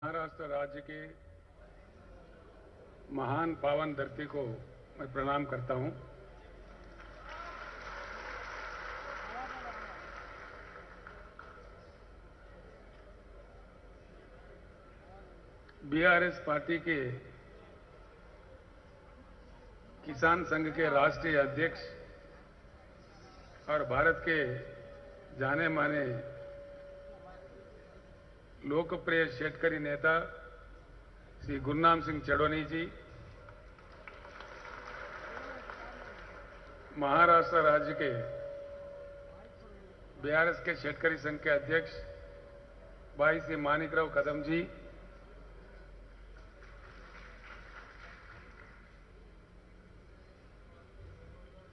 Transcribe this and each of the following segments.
महाराष्ट्र राज्य के महान पावन धरती को मैं प्रणाम करता हूं। बीआरएस पार्टी के किसान संघ के राष्ट्रीय अध्यक्ष और भारत के जाने माने लोकप्रिय शेतकरी नेता श्री गुरनाम सिंह चढ़ोनी जी, महाराष्ट्र राज्य के बीआरएस के शेतकरी संघ के अध्यक्ष भाई श्री मानिकराव कदम जी,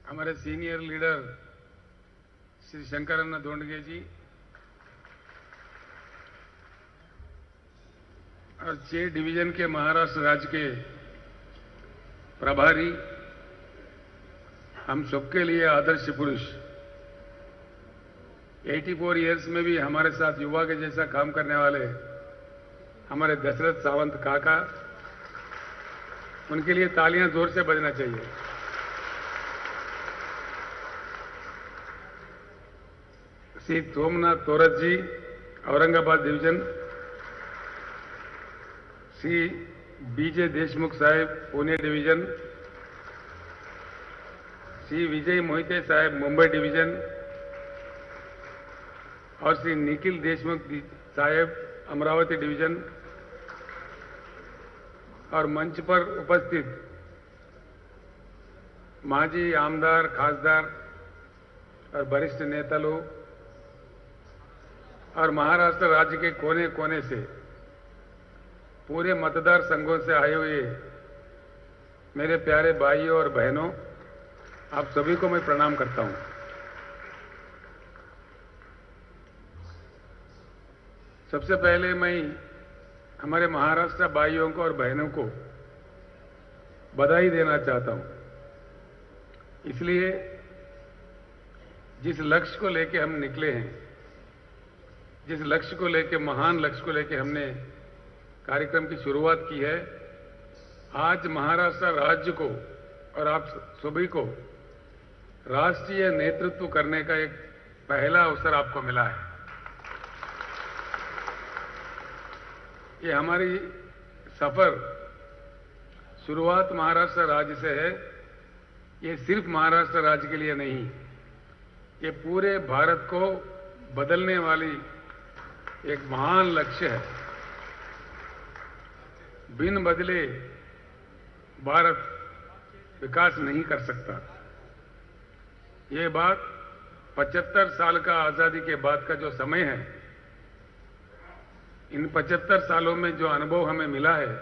हमारे सीनियर लीडर श्री शंकरन्ना दोंडगे जी और 6 डिवीजन के महाराष्ट्र राज्य के प्रभारी, हम सबके लिए आदर्श पुरुष, 84 इयर्स में भी हमारे साथ युवा के जैसा काम करने वाले हमारे दशरथ सावंत काका, उनके लिए तालियां जोर से बजना चाहिए। श्री सोमनाथ तोरत जी, औरंगाबाद डिवीजन, श्री बीजे देशमुख साहेब, पुणे डिवीजन, श्री विजय मोहिते साहेब, मुंबई डिवीजन और श्री निखिल देशमुख साहेब, अमरावती डिवीजन, और मंच पर उपस्थित माजी आमदार, खासदार और वरिष्ठ नेता लोग और महाराष्ट्र राज्य के कोने कोने से पूरे मतदार संघों से आए हुए मेरे प्यारे भाइयों और बहनों, आप सभी को मैं प्रणाम करता हूं। सबसे पहले मैं हमारे महाराष्ट्र भाइयों को और बहनों को बधाई देना चाहता हूं। इसलिए जिस लक्ष्य को लेकर हम निकले हैं, जिस लक्ष्य को लेकर, महान लक्ष्य को लेकर हमने कार्यक्रम की शुरुआत की है, आज महाराष्ट्र राज्य को और आप सभी को राष्ट्रीय नेतृत्व करने का एक पहला अवसर आपको मिला है। ये हमारी सफर शुरुआत महाराष्ट्र राज्य से है। ये सिर्फ महाराष्ट्र राज्य के लिए नहीं, ये पूरे भारत को बदलने वाली एक महान लक्ष्य है। बिन बदले भारत विकास नहीं कर सकता। ये बात 75 साल का आजादी के बाद का जो समय है, इन 75 सालों में जो अनुभव हमें मिला है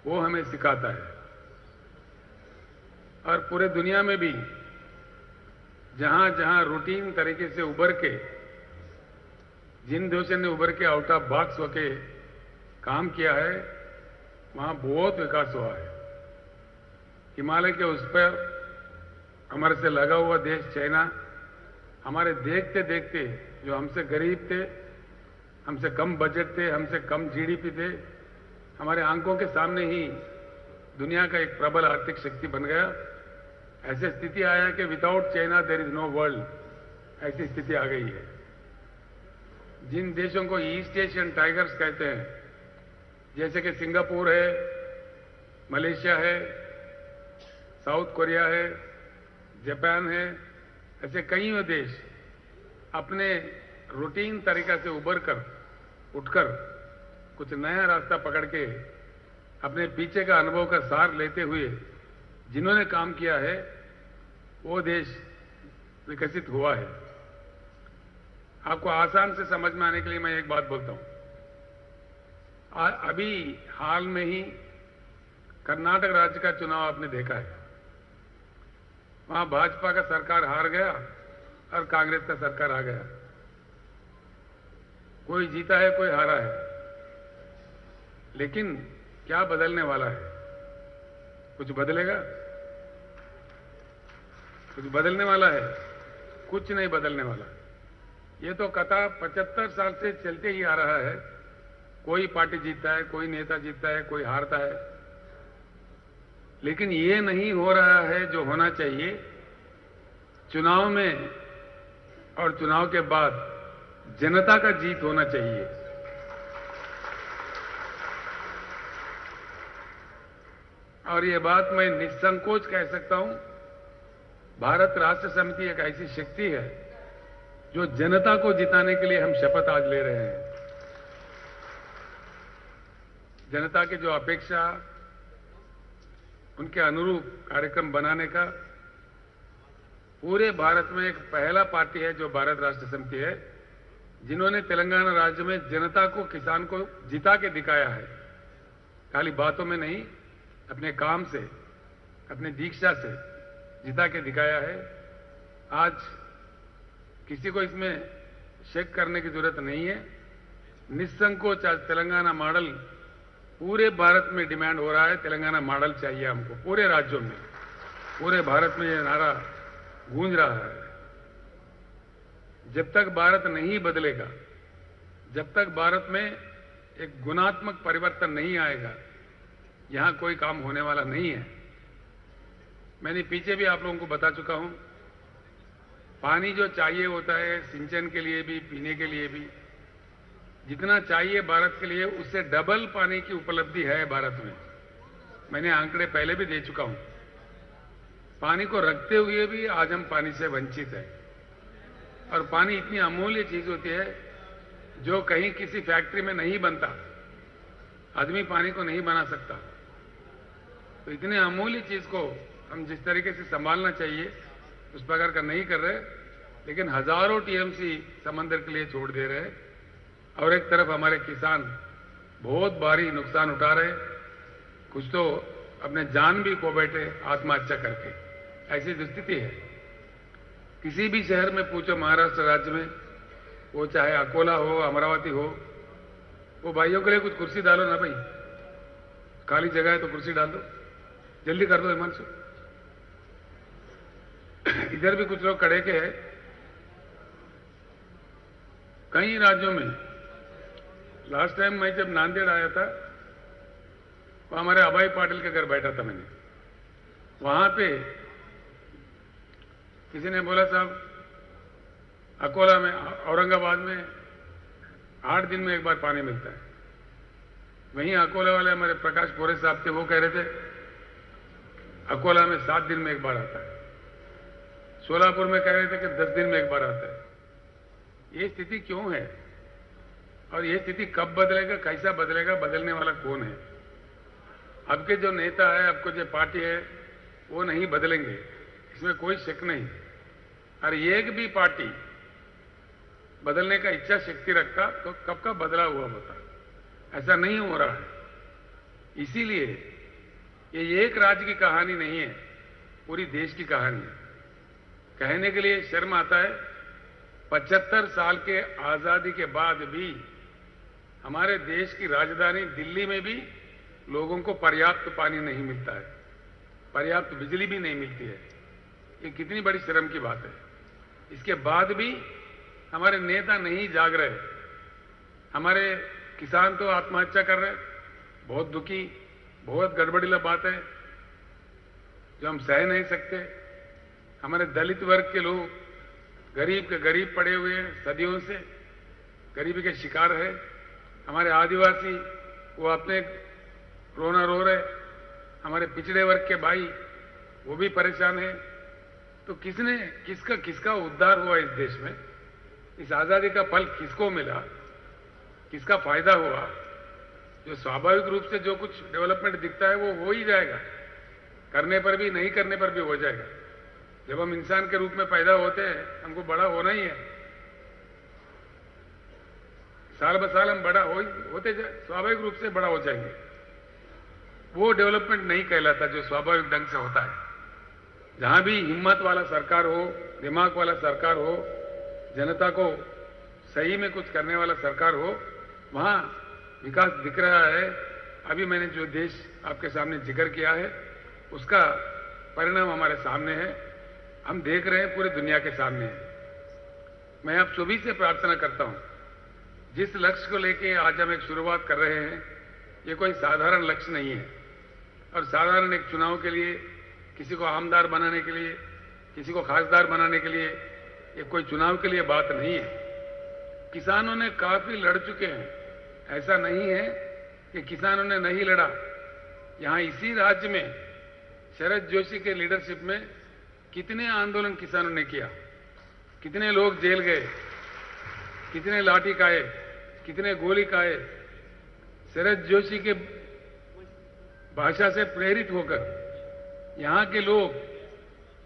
वो हमें सिखाता है। और पूरे दुनिया में भी जहां जहां रूटीन तरीके से उभर के, जिन देशों ने उभर के आउट ऑफ बॉक्स होके काम किया है, वहां बहुत विकास हुआ है। हिमालय के उस पर हमारे से लगा हुआ देश चाइना, हमारे देखते देखते जो हमसे गरीब थे, हमसे कम बजट थे, हमसे कम जीडीपी थे, हमारे आंखों के सामने ही दुनिया का एक प्रबल आर्थिक शक्ति बन गया। ऐसी स्थिति आया कि without China there is no world, ऐसी स्थिति आ गई है। जिन देशों को ईस्ट एशियन टाइगर्स कहते हैं, जैसे कि सिंगापुर है, मलेशिया है, साउथ कोरिया है, जापान है, ऐसे कई देश अपने रूटीन तरीका से उठकर कुछ नया रास्ता पकड़ के अपने पीछे का अनुभव का सार लेते हुए जिन्होंने काम किया है, वो देश विकसित हुआ है। आपको आसान से समझ में आने के लिए मैं एक बात बोलता हूं। अभी हाल में ही कर्नाटक राज्य का चुनाव आपने देखा है। वहां भाजपा का सरकार हार गया और कांग्रेस का सरकार आ गया। कोई जीता है, कोई हारा है, लेकिन क्या बदलने वाला है? कुछ बदलेगा? कुछ बदलने वाला है? कुछ नहीं बदलने वाला। ये तो कथा 75 साल से चलते ही आ रहा है। कोई पार्टी जीतता है, कोई नेता जीतता है, कोई हारता है, लेकिन ये नहीं हो रहा है जो होना चाहिए। चुनाव में और चुनाव के बाद जनता का जीत होना चाहिए। और ये बात मैं निसंकोच कह सकता हूं, भारत राष्ट्र समिति एक ऐसी शक्ति है जो जनता को जिताने के लिए हम शपथ आज ले रहे हैं। जनता की जो अपेक्षा, उनके अनुरूप कार्यक्रम बनाने का पूरे भारत में एक पहला पार्टी है जो भारत राष्ट्र समिति है, जिन्होंने तेलंगाना राज्य में जनता को, किसान को जिता के दिखाया है। खाली बातों में नहीं, अपने काम से, अपने दीक्षा से जिता के दिखाया है। आज किसी को इसमें शक करने की जरूरत नहीं है। निसंकोच आज तेलंगाना मॉडल पूरे भारत में डिमांड हो रहा है। तेलंगाना मॉडल चाहिए हमको, पूरे राज्यों में, पूरे भारत में यह नारा गूंज रहा है। जब तक भारत नहीं बदलेगा, जब तक भारत में एक गुणात्मक परिवर्तन नहीं आएगा, यहां कोई काम होने वाला नहीं है। मैंने पीछे भी आप लोगों को बता चुका हूं, पानी जो चाहिए होता है सिंचन के लिए भी, पीने के लिए भी, जितना चाहिए भारत के लिए, उससे डबल पानी की उपलब्धि है भारत में। मैंने आंकड़े पहले भी दे चुका हूं। पानी को रखते हुए भी आज हम पानी से वंचित हैं। और पानी इतनी अमूल्य चीज होती है जो कहीं किसी फैक्ट्री में नहीं बनता। आदमी पानी को नहीं बना सकता। तो इतने अमूल्य चीज को हम जिस तरीके से संभालना चाहिए उस प्रकार का नहीं कर रहे, लेकिन हजारों टीएमसी समंदर के लिए छोड़ दे रहे हैं। और एक तरफ हमारे किसान बहुत भारी नुकसान उठा रहे, कुछ तो अपने जान भी खो बैठे आत्महत्या करके। ऐसी स्थिति है। किसी भी शहर में पूछो महाराष्ट्र राज्य में, वो चाहे अकोला हो, अमरावती हो, वो भाइयों के लिए कुछ कुर्सी डालो ना भाई, खाली जगह है तो कुर्सी डाल दो, जल्दी कर दो हिमांशु। इधर भी कुछ लोग खड़े के हैं। कई राज्यों में, लास्ट टाइम मैं जब नांदेड़ आया था, तो हमारे अभय पाटिल के घर बैठा था मैंने। वहां पे किसी ने बोला साहब अकोला में, औरंगाबाद में 8 दिन में एक बार पानी मिलता है। वहीं अकोला वाले हमारे प्रकाश पोरे साहब थे, वो कह रहे थे अकोला में 7 दिन में एक बार आता है। सोलापुर में कह रहे थे कि 10 दिन में एक बार आता है। ये स्थिति क्यों है और ये स्थिति कब बदलेगा, कैसा बदलेगा, बदलने वाला कौन है? अब के जो नेता है, अब को जो पार्टी है, वो नहीं बदलेंगे, इसमें कोई शक नहीं। और एक भी पार्टी बदलने का इच्छा शक्ति रखता तो कब का बदला हुआ होता। ऐसा नहीं हो रहा है। इसीलिए ये एक राज्य की कहानी नहीं है, पूरी देश की कहानी है। कहने के लिए शर्म आता है, 75 साल के आजादी के बाद भी हमारे देश की राजधानी दिल्ली में भी लोगों को पर्याप्त पानी नहीं मिलता है, पर्याप्त बिजली भी नहीं मिलती है। ये कितनी बड़ी शर्म की बात है। इसके बाद भी हमारे नेता नहीं जाग रहे। हमारे किसान तो आत्महत्या कर रहे, बहुत दुखी, बहुत गड़बड़ीला बात है जो हम सह नहीं सकते। हमारे दलित वर्ग के लोग गरीब के गरीब पड़े हुए हैं, सदियों से गरीबी के शिकार है। हमारे आदिवासी वो अपने रोना रो रहे, हमारे पिछड़े वर्ग के भाई वो भी परेशान है। तो किसका उद्धार हुआ इस देश में? इस आजादी का फल किसको मिला, किसका फायदा हुआ? जो स्वाभाविक रूप से जो कुछ डेवलपमेंट दिखता है वो हो ही जाएगा, करने पर भी, नहीं करने पर भी हो जाएगा। जब हम इंसान के रूप में पैदा होते हैं, हमको बड़ा होना ही है। साल ब साल हम बड़ा होते जाए, स्वाभाविक रूप से बड़ा हो जाएंगे। वो डेवलपमेंट नहीं कहलाता जो स्वाभाविक ढंग से होता है। जहां भी हिम्मत वाला सरकार हो, दिमाग वाला सरकार हो, जनता को सही में कुछ करने वाला सरकार हो, वहां विकास दिख रहा है। अभी मैंने जो देश आपके सामने जिक्र किया है, उसका परिणाम हमारे सामने है। हम देख रहे हैं, पूरी दुनिया के सामने है। मैं आप सभी से प्रार्थना करता हूं, जिस लक्ष्य को लेके आज हम एक शुरुआत कर रहे हैं, ये कोई साधारण लक्ष्य नहीं है। और साधारण एक चुनाव के लिए, किसी को आमदार बनाने के लिए, किसी को खासदार बनाने के लिए, ये कोई चुनाव के लिए बात नहीं है। किसानों ने काफी लड़ चुके हैं, ऐसा नहीं है कि किसानों ने नहीं लड़ा। यहां इसी राज्य में शरद जोशी के लीडरशिप में कितने आंदोलन किसानों ने किया, कितने लोग जेल गए, कितने लाठी खाए, कितने गोली खाए। शरद जोशी के भाषा से प्रेरित होकर यहां के लोग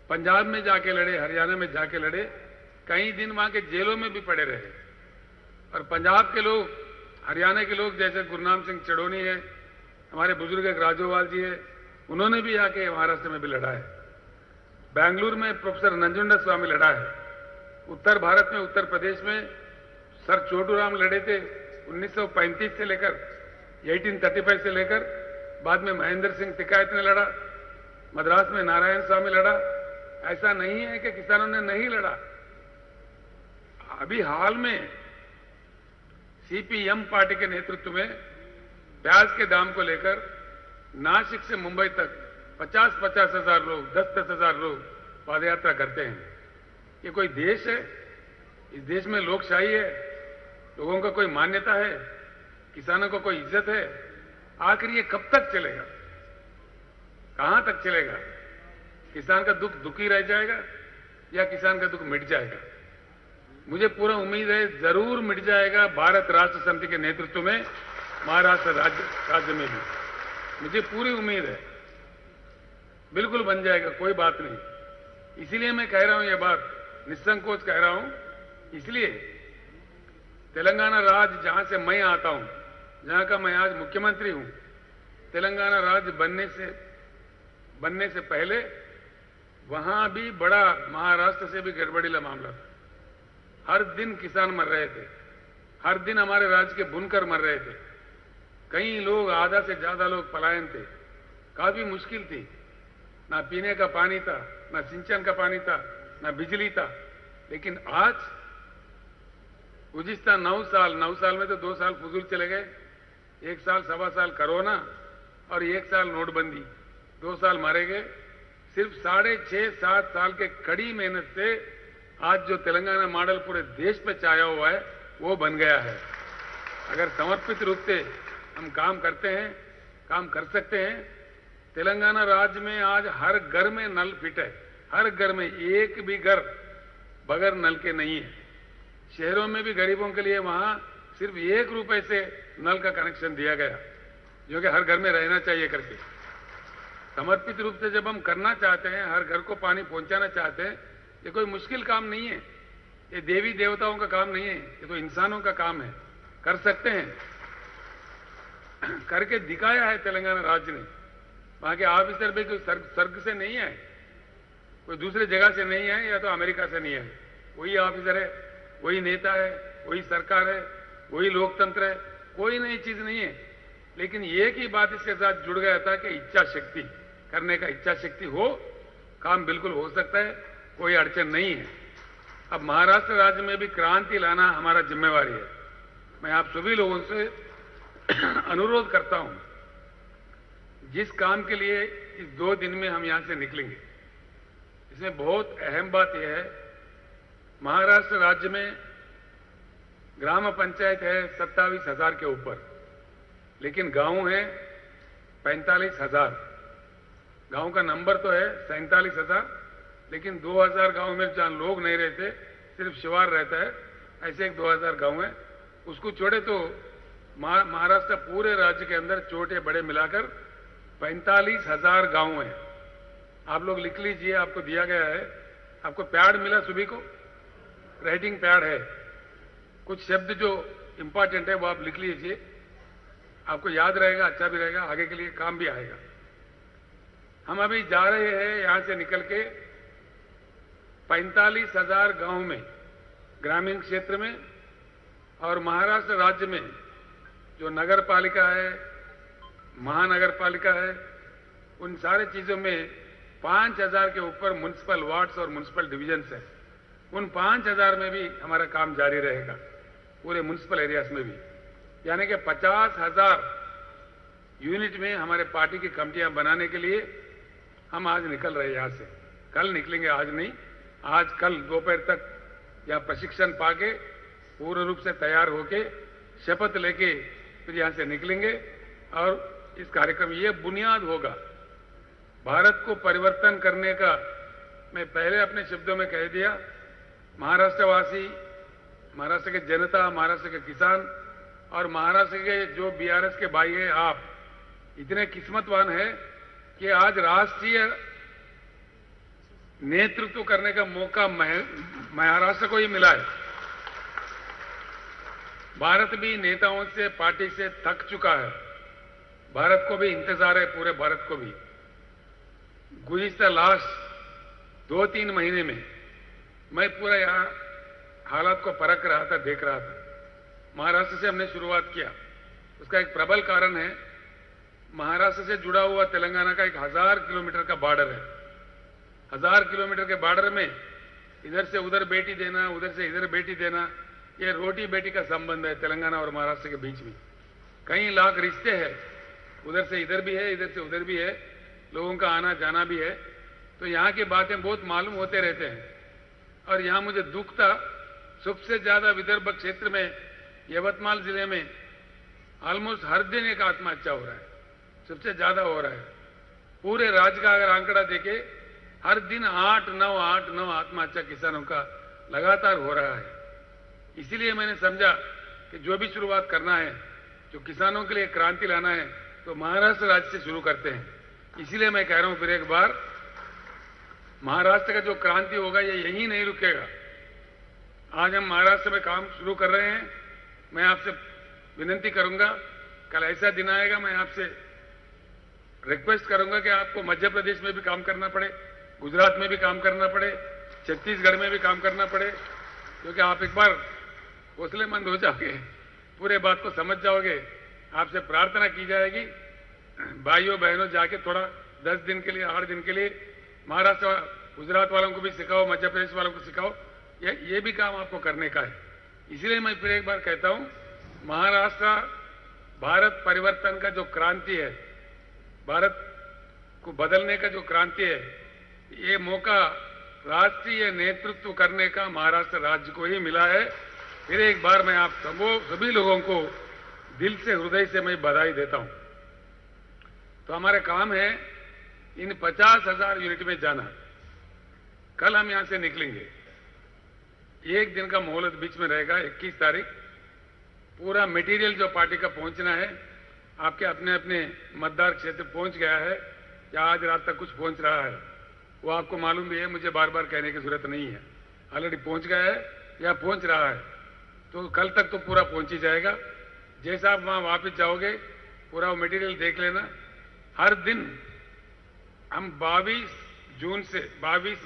पंजाब में जाके लड़े, हरियाणा में जाके लड़े, कई दिन वहां के जेलों में भी पड़े रहे। और पंजाब के लोग, हरियाणा के लोग जैसे गुरनाम सिंह चड़ोनी है, हमारे बुजुर्ग एक राजोवाल जी है, उन्होंने भी आके महाराष्ट्र में भी लड़ा है। बेंगलुरु में प्रोफेसर नंजुंडा स्वामी लड़ा है। उत्तर भारत में, उत्तर प्रदेश में सर चोटूराम लड़े थे 1935 से लेकर 1835 से लेकर, बाद में महेंद्र सिंह टिकायत ने लड़ा, मद्रास में नारायण स्वामी लड़ा। ऐसा नहीं है कि किसानों ने नहीं लड़ा। अभी हाल में सीपीएम पार्टी के नेतृत्व में प्याज के दाम को लेकर नासिक से मुंबई तक 50-50 हजार लोग, 10-10 हजार लोग पदयात्रा करते हैं। ये कोई देश है? इस देश में लोकशाही है? लोगों का कोई मान्यता है? किसानों को कोई इज्जत है? आखिर ये कब तक चलेगा? कहां तक चलेगा? किसान का दुख दुखी रह जाएगा या किसान का दुख मिट जाएगा? मुझे पूरा उम्मीद है जरूर मिट जाएगा। भारत राष्ट्र समिति के नेतृत्व में महाराष्ट्र राज्य में भी मुझे पूरी उम्मीद है, बिल्कुल बन जाएगा, कोई बात नहीं। इसीलिए मैं कह रहा हूं, ये बात निसंकोच कह रहा हूं। इसलिए तेलंगाना राज्य जहां से मैं आता हूं, जहां का मैं आज मुख्यमंत्री हूं, तेलंगाना राज्य बनने से पहले वहां भी बड़ा महाराष्ट्र से भी गड़बड़ीला मामला था। हर दिन किसान मर रहे थे, हर दिन हमारे राज्य के बुनकर मर रहे थे। कई लोग, आधा से ज्यादा लोग पलायन थे। काफी मुश्किल थी, ना पीने का पानी था, ना सिंचन का पानी था, ना बिजली था। लेकिन आज गुज़िश्ता 9 साल में तो 2 साल फजूल चले गए, 1 साल, 1.25 साल कोरोना और 1 साल नोटबंदी, 2 साल मारे गए। सिर्फ 6.5-7 साल के कड़ी मेहनत से आज जो तेलंगाना मॉडल पूरे देश पे छाया हुआ है, वो बन गया है। अगर समर्पित रूप से हम काम करते हैं, काम कर सकते हैं। तेलंगाना राज्य में आज हर घर में नल फिट है, हर घर में, एक भी घर बगैर नल के नहीं है। शहरों में भी गरीबों के लिए वहां सिर्फ 1 रुपए से नल का कनेक्शन दिया गया, जो कि हर घर में रहना चाहिए करके। समर्पित रूप से जब हम करना चाहते हैं, हर घर को पानी पहुंचाना चाहते हैं, ये कोई मुश्किल काम नहीं है, ये देवी देवताओं का काम नहीं है, ये तो इंसानों का काम है। कर सकते हैं, करके दिखाया है तेलंगाना राज्य ने। वहां के ऑफिसर भी कोई स्वर्ग से नहीं है, कोई दूसरे जगह से नहीं है, या तो अमेरिका से नहीं है। वही ऑफिसर है, वही नेता है, वही सरकार है, वही लोकतंत्र है, कोई नई चीज नहीं है। लेकिन एक ही बात इसके साथ जुड़ गया था कि इच्छा शक्ति, करने का इच्छा शक्ति हो, काम बिल्कुल हो सकता है, कोई अड़चन नहीं है। अब महाराष्ट्र राज्य में भी क्रांति लाना हमारा जिम्मेवारी है। मैं आप सभी लोगों से अनुरोध करता हूं, जिस काम के लिए इस 2 दिन में हम यहां से निकलेंगे, इसमें बहुत अहम बात यह है, महाराष्ट्र राज्य में ग्राम पंचायत है 27,000 के ऊपर, लेकिन गांव है 45,000। गांव का नंबर तो है 47,000, लेकिन 2,000 गांव में जहां लोग नहीं रहते, सिर्फ शिवार रहता है, ऐसे एक 2,000 गांव है। उसको छोड़े तो महाराष्ट्र पूरे राज्य के अंदर छोटे बड़े मिलाकर 45,000 गांव हैं। आप लोग लिख लीजिए, आपको दिया गया है, आपको पैड मिला, सभी को राइटिंग पैड है। कुछ शब्द जो इंपॉर्टेंट है वो आप लिख लीजिए, आपको याद रहेगा, अच्छा भी रहेगा, आगे के लिए काम भी आएगा। हम अभी जा रहे हैं यहां से निकल के 45,000 गांव में, ग्रामीण क्षेत्र में, और महाराष्ट्र राज्य में जो नगर पालिका है, महानगर पालिका है, उन सारे चीजों में 5,000 के ऊपर म्युनिसिपल वार्ड्स और म्युनिसिपल डिविजन्स है। उन 5,000 में भी हमारा काम जारी रहेगा। पूरे म्युनिसिपल एरियाज में भी, यानी कि 50,000 यूनिट में हमारे पार्टी की कमेटियां बनाने के लिए हम आज निकल रहे हैं यहां से। कल निकलेंगे, आज नहीं, आज कल दोपहर तक यहाँ प्रशिक्षण पाके पूर्ण रूप से तैयार होके शपथ लेके फिर यहां से निकलेंगे। और इस कार्यक्रम ये बुनियाद होगा भारत को परिवर्तन करने का। मैं पहले अपने शब्दों में कह दिया, महाराष्ट्रवासी, महाराष्ट्र के जनता, महाराष्ट्र के किसान और महाराष्ट्र के जो बीआरएस के भाई हैं, आप इतने किस्मतवान हैं कि आज राष्ट्रीय नेतृत्व करने का मौका महाराष्ट्र को ही मिला है। भारत भी नेताओं से, पार्टी से थक चुका है। भारत को भी इंतजार है, पूरे भारत को भी। गुज़िश्ता लास्ट 2-3 महीने में मैं पूरा यहां हालात को परख रहा था, देख रहा था। महाराष्ट्र से हमने शुरुआत किया, उसका एक प्रबल कारण है, महाराष्ट्र से जुड़ा हुआ तेलंगाना का एक 1000 किलोमीटर का बॉर्डर है। 1000 किलोमीटर के बॉर्डर में इधर से उधर बेटी देना, उधर से इधर बेटी देना, ये रोटी बेटी का संबंध है तेलंगाना और महाराष्ट्र के बीच में। कई लाख रिश्ते हैं, उधर से इधर भी है, इधर से उधर भी है, लोगों का आना जाना भी है। तो यहाँ की बातें बहुत मालूम होते रहते हैं। और यहाँ मुझे दुख था, सबसे ज्यादा विदर्भ क्षेत्र में, यवतमाल जिले में ऑलमोस्ट हर दिन एक आत्महत्या हो रहा है, सबसे ज्यादा हो रहा है। पूरे राज्य का अगर आंकड़ा देखे, हर दिन 8-9 आत्महत्या किसानों का लगातार हो रहा है। इसीलिए मैंने समझा कि जो भी शुरुआत करना है, जो किसानों के लिए क्रांति लाना है, तो महाराष्ट्र राज्य से शुरू करते हैं। इसीलिए मैं कह रहा हूं फिर एक बार, महाराष्ट्र का जो क्रांति होगा ये यहीं नहीं रुकेगा। आज हम महाराष्ट्र में काम शुरू कर रहे हैं। मैं आपसे विनती करूंगा, कल ऐसा दिन आएगा मैं आपसे रिक्वेस्ट करूंगा कि आपको मध्य प्रदेश में भी काम करना पड़े, गुजरात में भी काम करना पड़े, छत्तीसगढ़ में भी काम करना पड़े, क्योंकि आप एक बार हौसलेमंद हो जाओगे, पूरे बात को समझ जाओगे। आपसे प्रार्थना की जाएगी, भाइयों बहनों जाके थोड़ा 10 दिन के लिए, 8 दिन के लिए महाराष्ट्र गुजरात वालों को भी सिखाओ, मध्य प्रदेश वालों को सिखाओ, ये भी काम आपको करने का है। इसलिए मैं फिर एक बार कहता हूं, महाराष्ट्र भारत परिवर्तन का जो क्रांति है, भारत को बदलने का जो क्रांति है, ये मौका राष्ट्रीय नेतृत्व करने का महाराष्ट्र राज्य को ही मिला है। फिर एक बार मैं आप सभी लोगों को दिल से, हृदय से मैं बधाई देता हूं। तो हमारे काम है इन 50,000 यूनिट में जाना। कल हम यहां से निकलेंगे, एक दिन का मोहलत बीच में रहेगा, 21 तारीख। पूरा मटेरियल जो पार्टी का पहुंचना है, आपके अपने अपने मतदार क्षेत्र पहुंच गया है या आज रात तक कुछ पहुंच रहा है, वो आपको मालूम भी है, मुझे बार बार कहने की जरूरत नहीं है। ऑलरेडी पहुंच गया है या पहुंच रहा है, तो कल तक तो पूरा पहुंच ही जाएगा। जैसा आप वहां वापस जाओगे, पूरा वो मटेरियल देख लेना। हर दिन हम 22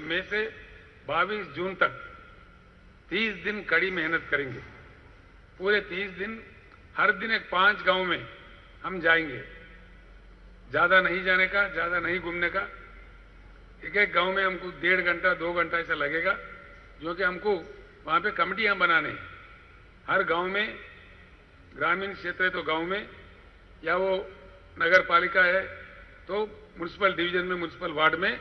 मई से 22 जून तक 30 दिन कड़ी मेहनत करेंगे। पूरे 30 दिन, हर दिन एक 5 गांव में हम जाएंगे। ज्यादा नहीं जाने का, ज्यादा नहीं घूमने का। एक एक गांव में हमको 1.5 घंटा 2 घंटा ऐसा लगेगा, जो कि हमको वहां पे कमेटियां बनाने हैं। हर गांव में, ग्रामीण क्षेत्र है तो गांव में, या वो नगर पालिका है तो म्युनिसिपल डिवीजन में, म्युनिसिपल वार्ड में,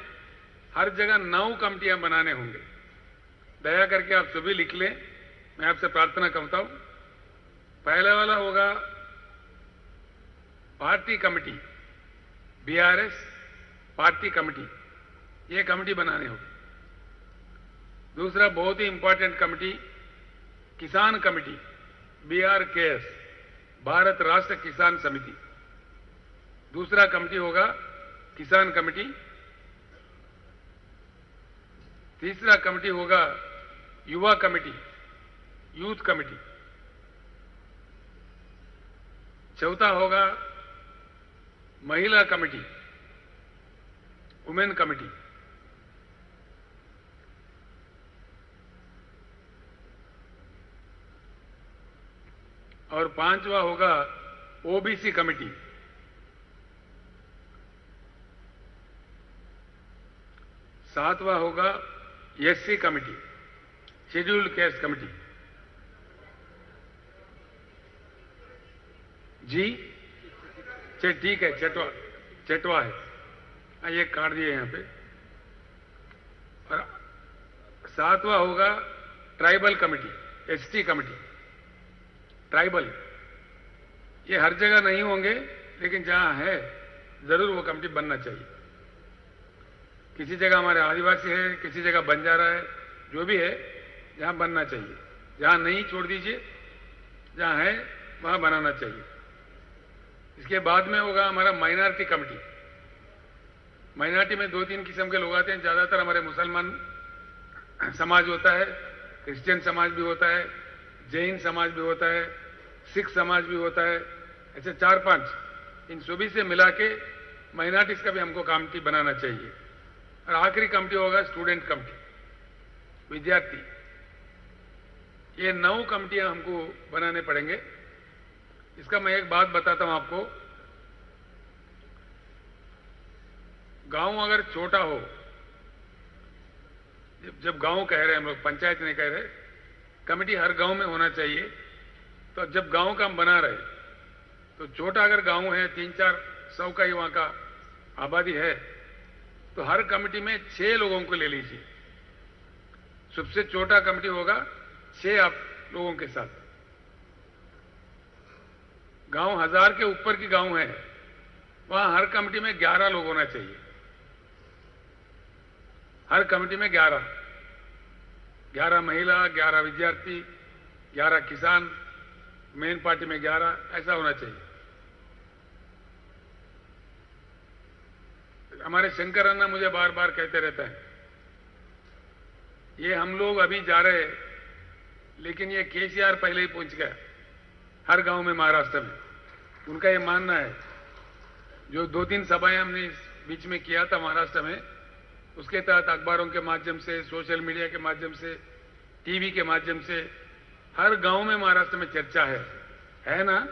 हर जगह 9 कमेटियां बनाने होंगे। दया करके आप सभी लिख लें, मैं आपसे प्रार्थना करता हूं। पहला वाला होगा party committee, BRS party committee, ये कमेटी बनाने होगी। दूसरा बहुत ही इंपॉर्टेंट कमेटी, किसान कमेटी, BRKS, भारत राष्ट्र किसान समिति। दूसरा कमेटी होगा किसान कमेटी। तीसरा कमेटी होगा युवा कमेटी, यूथ कमेटी। चौथा होगा महिला कमेटी, वुमेन कमेटी। और 5वां होगा ओबीसी कमेटी। 7वां होगा SC committee, scheduled caste committee. जी ठीक है, चटवा है। ये काट दिए यहाँ पे। और 7वां होगा tribal committee, ST committee. Tribal ये हर जगह नहीं होंगे, लेकिन जहां है जरूर वो कमेटी बनना चाहिए। किसी जगह हमारे आदिवासी है, किसी जगह बंजारा है, जो भी है जहां बनना चाहिए। जहां नहीं छोड़ दीजिए, जहां है वहां बनाना चाहिए। इसके बाद में होगा हमारा माइनॉरिटी कमेटी। माइनॉरिटी में 2-3 किस्म के लोग आते हैं। ज्यादातर हमारे मुसलमान समाज होता है, क्रिश्चियन समाज भी होता है, जैन समाज भी होता है, सिख समाज भी होता है। ऐसे 4-5 इन सभी से मिला के माइनॉरिटीज का भी हमको कमेटी बनाना चाहिए। और आखिरी कमेटी होगा स्टूडेंट कमेटी, विद्यार्थी। ये 9 कमेटियां हमको बनाने पड़ेंगे। इसका मैं एक बात बताता हूं आपको। गांव अगर छोटा हो, जब गांव कह रहे हैं हम लोग, पंचायत नहीं कह रहे, कमेटी हर गांव में होना चाहिए। तो जब गांव का हम बना रहे, तो छोटा अगर गांव है, 300-400 का ही वहां का आबादी है, तो हर कमेटी में 6 लोगों को ले लीजिए। सबसे छोटा कमेटी होगा 6 आप लोगों के साथ। गांव 1000 के ऊपर की गांव है, वहां हर कमेटी में 11 लोग होना चाहिए। हर कमेटी में 11 महिला, 11 विद्यार्थी, 11 किसान, मेन पार्टी में 11, ऐसा होना चाहिए। हमारे शंकर अन्ना मुझे बार बार कहते रहते हैं, ये हम लोग अभी जा रहे हैं, लेकिन ये केसीआर पहले ही पहुंच गया हर गांव में महाराष्ट्र में। उनका ये मानना है। जो 2-3 सभाएं हमने इस बीच में किया था महाराष्ट्र में, उसके तहत अखबारों के माध्यम से, सोशल मीडिया के माध्यम से, टीवी के माध्यम से हर गांव में महाराष्ट्र में चर्चा है ना?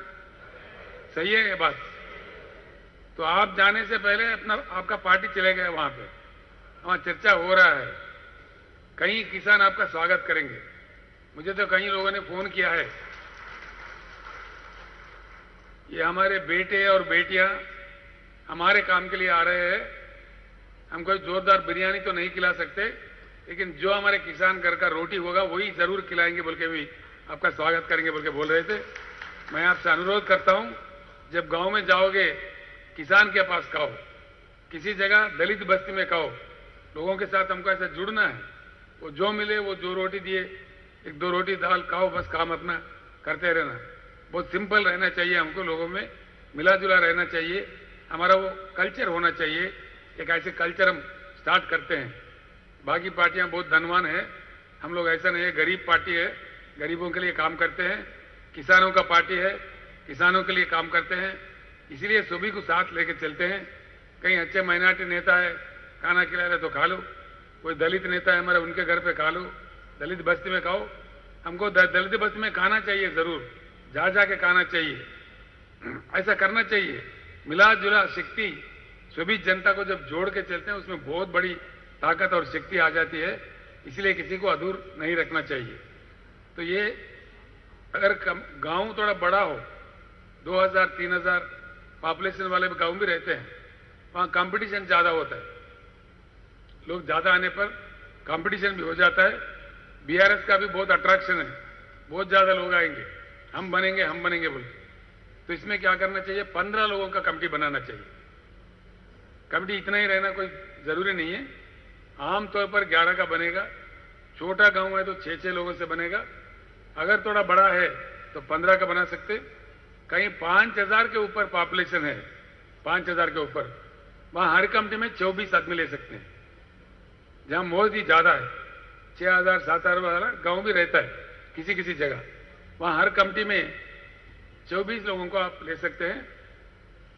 सही है ये बात? तो आप जाने से पहले आपका पार्टी चले गए वहां पे, वहां चर्चा हो रहा है। कई किसान आपका स्वागत करेंगे। मुझे तो कई लोगों ने फोन किया है, ये हमारे बेटे और बेटियां हमारे काम के लिए आ रहे हैं। हम कोई जोरदार बिरयानी तो नहीं खिला सकते, लेकिन जो हमारे किसान घर का रोटी होगा वही जरूर खिलाएंगे बोल के भी आपका स्वागत करेंगे बोल के बोल रहे थे। मैं आपसे अनुरोध करता हूं, जब गांव में जाओगे किसान के पास खाओ, किसी जगह दलित बस्ती में खाओ। लोगों के साथ हमको ऐसा जुड़ना है। वो जो मिले, वो जो रोटी दिए, 1-2 रोटी दाल खाओ, बस काम अपना करते रहना। बहुत सिंपल रहना चाहिए हमको, लोगों में मिला जुला रहना चाहिए। हमारा वो कल्चर होना चाहिए। एक ऐसे कल्चर हम स्टार्ट करते हैं। बाकी पार्टियां बहुत धनवान है, हम लोग ऐसा नहीं है। गरीब पार्टी है, गरीबों के लिए काम करते हैं। किसानों का पार्टी है, किसानों के लिए काम करते हैं। इसीलिए सभी को साथ लेकर चलते हैं। कहीं अच्छे माइनॉरिटी नेता है, खाना खिला रहे तो खा लो। कोई दलित नेता है हमारे, उनके घर पे खा लो। दलित बस्ती में खाओ। हमको दलित बस्ती में खाना चाहिए, जरूर जा जाके खाना चाहिए। ऐसा करना चाहिए। मिला जुला शक्ति, सभी जनता को जब जोड़ के चलते हैं, उसमें बहुत बड़ी ताकत और शक्ति आ जाती है। इसलिए किसी को अधूर नहीं रखना चाहिए। तो ये अगर गांव थोड़ा बड़ा हो, 2000-3000 पॉपुलेशन वाले गांव भी रहते हैं, वहां कंपटीशन ज्यादा होता है। लोग ज्यादा आने पर कंपटीशन भी हो जाता है। बीआरएस का भी बहुत अट्रैक्शन है, बहुत ज्यादा लोग आएंगे, हम बनेंगे बोल। तो इसमें क्या करना चाहिए, 15 लोगों का कमेटी बनाना चाहिए। कमेटी इतना ही रहना कोई जरूरी नहीं है। आमतौर पर 11 का बनेगा। छोटा गांव है तो 6-6 लोगों से बनेगा। अगर थोड़ा बड़ा है तो 15 का बना सकते। कहीं 5000 के ऊपर पॉपुलेशन है, 5000 के ऊपर, वहां हर कमेटी में 24 आदमी ले सकते हैं। जहां मोदी ज्यादा है, 6000-7000 वाला गांव भी रहता है किसी किसी जगह, वहां हर कमेटी में 24 लोगों को आप ले सकते हैं।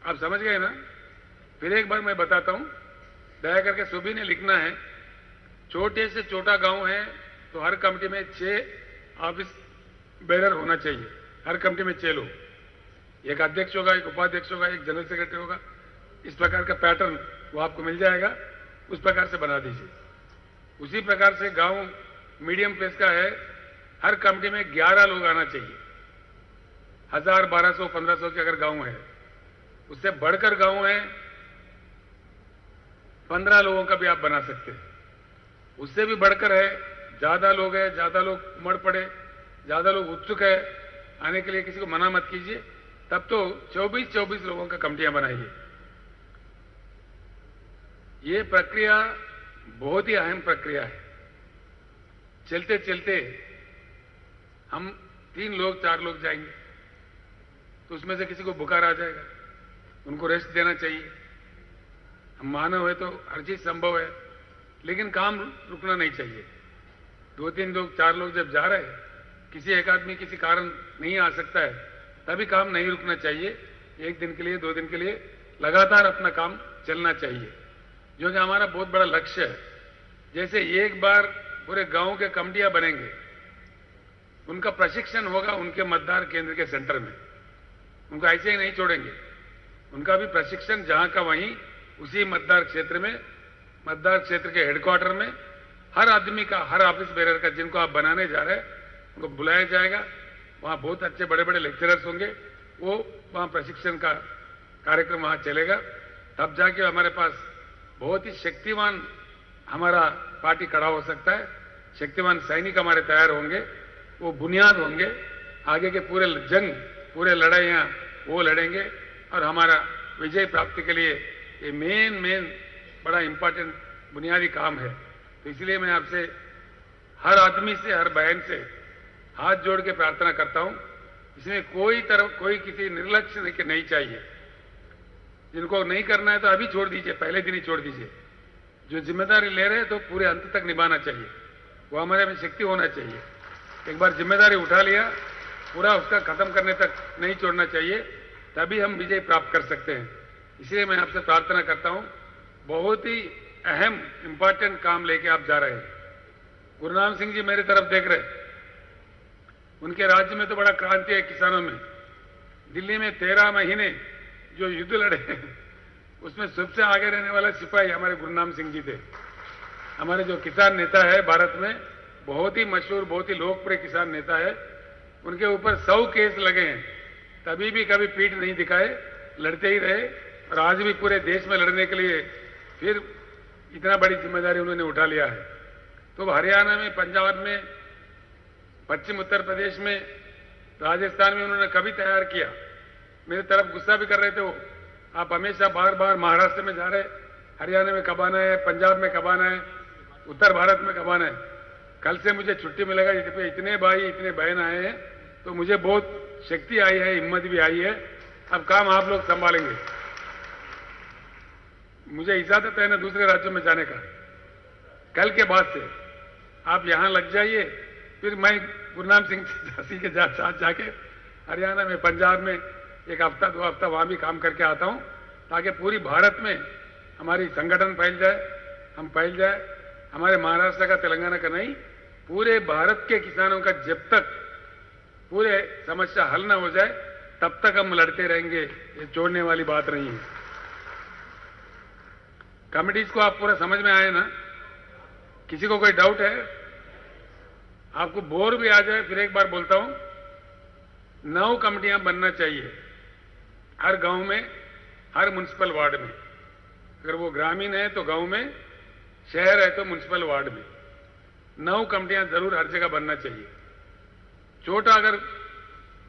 आप समझ गए ना? फिर एक बार मैं बताता हूं, दया करके सभी ने लिखना है। छोटे से छोटा गांव है तो हर कमेटी में 6 ऑफिस बेरर होना चाहिए। हर कमेटी में 6 लोग, एक अध्यक्ष होगा, एक उपाध्यक्ष होगा, एक जनरल सेक्रेटरी होगा। इस प्रकार का पैटर्न वो आपको मिल जाएगा, उस प्रकार से बना दीजिए। उसी प्रकार से गांव मीडियम प्लेस का है, हर कमेटी में 11 लोग आना चाहिए। 1000, 1200, 1500 के अगर गांव है, उससे बढ़कर गांव है 15 लोगों का भी आप बना सकते हैं। उससे भी बढ़कर है, ज्यादा लोग हैं, ज्यादा लोग उमड़ पड़े, ज्यादा लोग उत्सुक है आने के लिए, किसी को मना मत कीजिए। तब तो 24-24 लोगों का कमिटियां बनाइए। ये प्रक्रिया बहुत ही अहम प्रक्रिया है। चलते चलते हम 3 लोग 4 लोग जाएंगे तो उसमें से किसी को बुखार आ जाएगा, उनको रेस्ट देना चाहिए। हम मानव है तो हर चीज संभव है, लेकिन काम रुकना नहीं चाहिए। 2-3 लोग 4 लोग जब जा रहे हैं, किसी एक आदमी किसी कारण नहीं आ सकता है, तभी काम नहीं रुकना चाहिए। 1 दिन के लिए, 2 दिन के लिए लगातार अपना काम चलना चाहिए, जो कि हमारा बहुत बड़ा लक्ष्य है। जैसे एक बार पूरे गांव के कमेटियां बनेंगे, उनका प्रशिक्षण होगा उनके मतदान केंद्र के सेंटर में। उनको ऐसे ही नहीं छोड़ेंगे, उनका भी प्रशिक्षण जहां का वहीं उसी मतदान क्षेत्र में, मतदान क्षेत्र के हेडक्वार्टर में हर आदमी का, हर ऑफिस बेरर का, जिनको आप बनाने जा रहे हैं उनको बुलाया जाएगा। वहां बहुत अच्छे बड़े बड़े लेक्चरर्स होंगे, वो वहां प्रशिक्षण का कार्यक्रम वहां चलेगा। तब जाके हमारे पास बहुत ही शक्तिवान हमारा पार्टी खड़ा हो सकता है। शक्तिवान सैनिक हमारे तैयार होंगे, वो बुनियाद होंगे। आगे के पूरे जंग, पूरे लड़ाइयां वो लड़ेंगे और हमारा विजय प्राप्ति के लिए ये मेन बड़ा इंपॉर्टेंट बुनियादी काम है। तो इसलिए मैं आपसे, हर आदमी से, हर बहन से हाथ जोड़ के प्रार्थना करता हूं, इसमें कोई किसी निर्लक्ष्य नहीं चाहिए। जिनको नहीं करना है तो अभी छोड़ दीजिए, पहले दिन ही छोड़ दीजिए। जो जिम्मेदारी ले रहे हैं तो पूरे अंत तक निभाना चाहिए, वो हमारे में शक्ति होना चाहिए। एक बार जिम्मेदारी उठा लिया, पूरा उसका खत्म करने तक नहीं छोड़ना चाहिए, तभी हम विजय प्राप्त कर सकते हैं। इसलिए मैं आपसे प्रार्थना करता हूं, बहुत ही अहम इंपॉर्टेंट काम लेके आप जा रहे हैं। गुरुनाम सिंह जी मेरी तरफ देख रहे हैं, उनके राज्य में तो बड़ा क्रांति है किसानों में। दिल्ली में 13 महीने जो युद्ध लड़े, उसमें सबसे आगे रहने वाला सिपाही हमारे गुरुनाम सिंह जी थे। हमारे जो किसान नेता है भारत में, बहुत ही मशहूर, बहुत ही लोकप्रिय किसान नेता है, उनके ऊपर 100 केस लगे हैं, तभी भी कभी पीठ नहीं दिखाए, लड़ते ही रहे। और आज भी पूरे देश में लड़ने के लिए फिर इतना बड़ी जिम्मेदारी उन्होंने उठा लिया है। तो हरियाणा में, पंजाब में, पश्चिम उत्तर प्रदेश में, राजस्थान में उन्होंने कभी तैयार किया। मेरी तरफ गुस्सा भी कर रहे थे वो, आप हमेशा बार बार महाराष्ट्र में जा रहे, हरियाणा में कब आना है, पंजाब में कब आना है, उत्तर भारत में कब आना है। कल से मुझे छुट्टी मिलेगा, इतने भाई इतने बहन आए हैं, तो मुझे बहुत शक्ति आई है, हिम्मत भी आई है। अब काम आप लोग संभालेंगे। मुझे इजाजत है ना दूसरे राज्यों में जाने का, कल के बाद से आप यहां लग जाइए, फिर मैं गुरुनाम सिंह झांसी के साथ जाके हरियाणा में, पंजाब में 1 हफ्ता 2 हफ्ता वहां भी काम करके आता हूं, ताकि पूरी भारत में हमारी संगठन फैल जाए, हम फैल जाए। हमारे महाराष्ट्र का, तेलंगाना का नहीं, पूरे भारत के किसानों का जब तक पूरे समस्या हल न हो जाए तब तक हम लड़ते रहेंगे। ये छोड़ने वाली बात नहीं है। कमिटीज को आप पूरा समझ में आए ना? किसी को कोई डाउट है? आपको बोर भी आ जाए, फिर एक बार बोलता हूं, 9 कमिटियां बनना चाहिए हर गांव में, हर म्युनिसिपल वार्ड में। अगर वो ग्रामीण है तो गांव में, शहर है तो म्युनिसिपल वार्ड में 9 कमिटियां जरूर हर जगह बनना चाहिए। छोटा अगर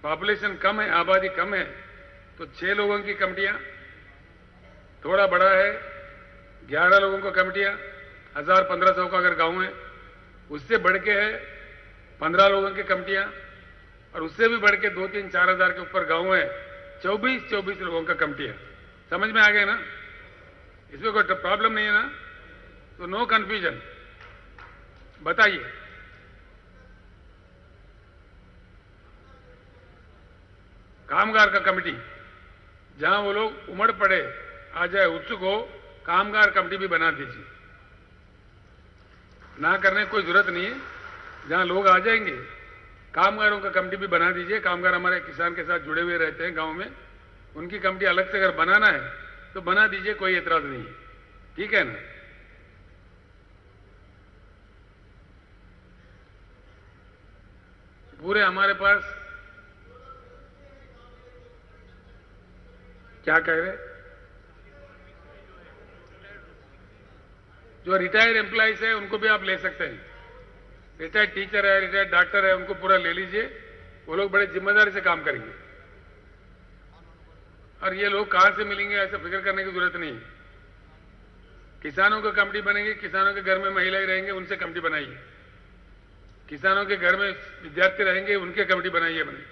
पॉपुलेशन कम है, आबादी कम है, तो 6 लोगों की कमिटियां, थोड़ा बड़ा है 11 लोगों को कमिटियां, 1000-1500 का अगर गांव है, उससे बढ़ के है 15 लोगों की कमिटियां, और उससे भी बढ़ के 2-3-4 हजार के ऊपर गांव है, 24-24 लोगों का कमिटियां। समझ में आ गए ना? इसमें कोई प्रॉब्लम नहीं है ना? तो नो कंफ्यूजन। बताइए। कामगार का कमिटी, जहां वो लोग उमड़ पड़े, आ जाए, उत्सुक हो, कामगार कमिटी भी बना दीजिए। ना करने की कोई जरूरत नहीं है, जहां लोग आ जाएंगे, कामगारों का कमिटी भी बना दीजिए। कामगार हमारे किसान के साथ जुड़े हुए रहते हैं गांव में, उनकी कमिटी अलग से अगर बनाना है तो बना दीजिए, कोई एतराज नहीं है। ठीक है ना? पूरे हमारे पास क्या कह रहे? जो रिटायर्ड एम्प्लॉइज है उनको भी आप ले सकते हैं। रिटायर्ड टीचर है, रिटायर्ड डॉक्टर है, उनको पूरा ले लीजिए। वो लोग बड़े जिम्मेदारी से काम करेंगे। और ये लोग कहां से मिलेंगे ऐसा फिक्र करने की जरूरत नहीं है। किसानों का कमेटी बनेगी, किसानों के घर में महिलाएं रहेंगे, उनसे कमेटी बनाइए। किसानों के घर में विद्यार्थी रहेंगे, उनके कमेटी बनाइए बने।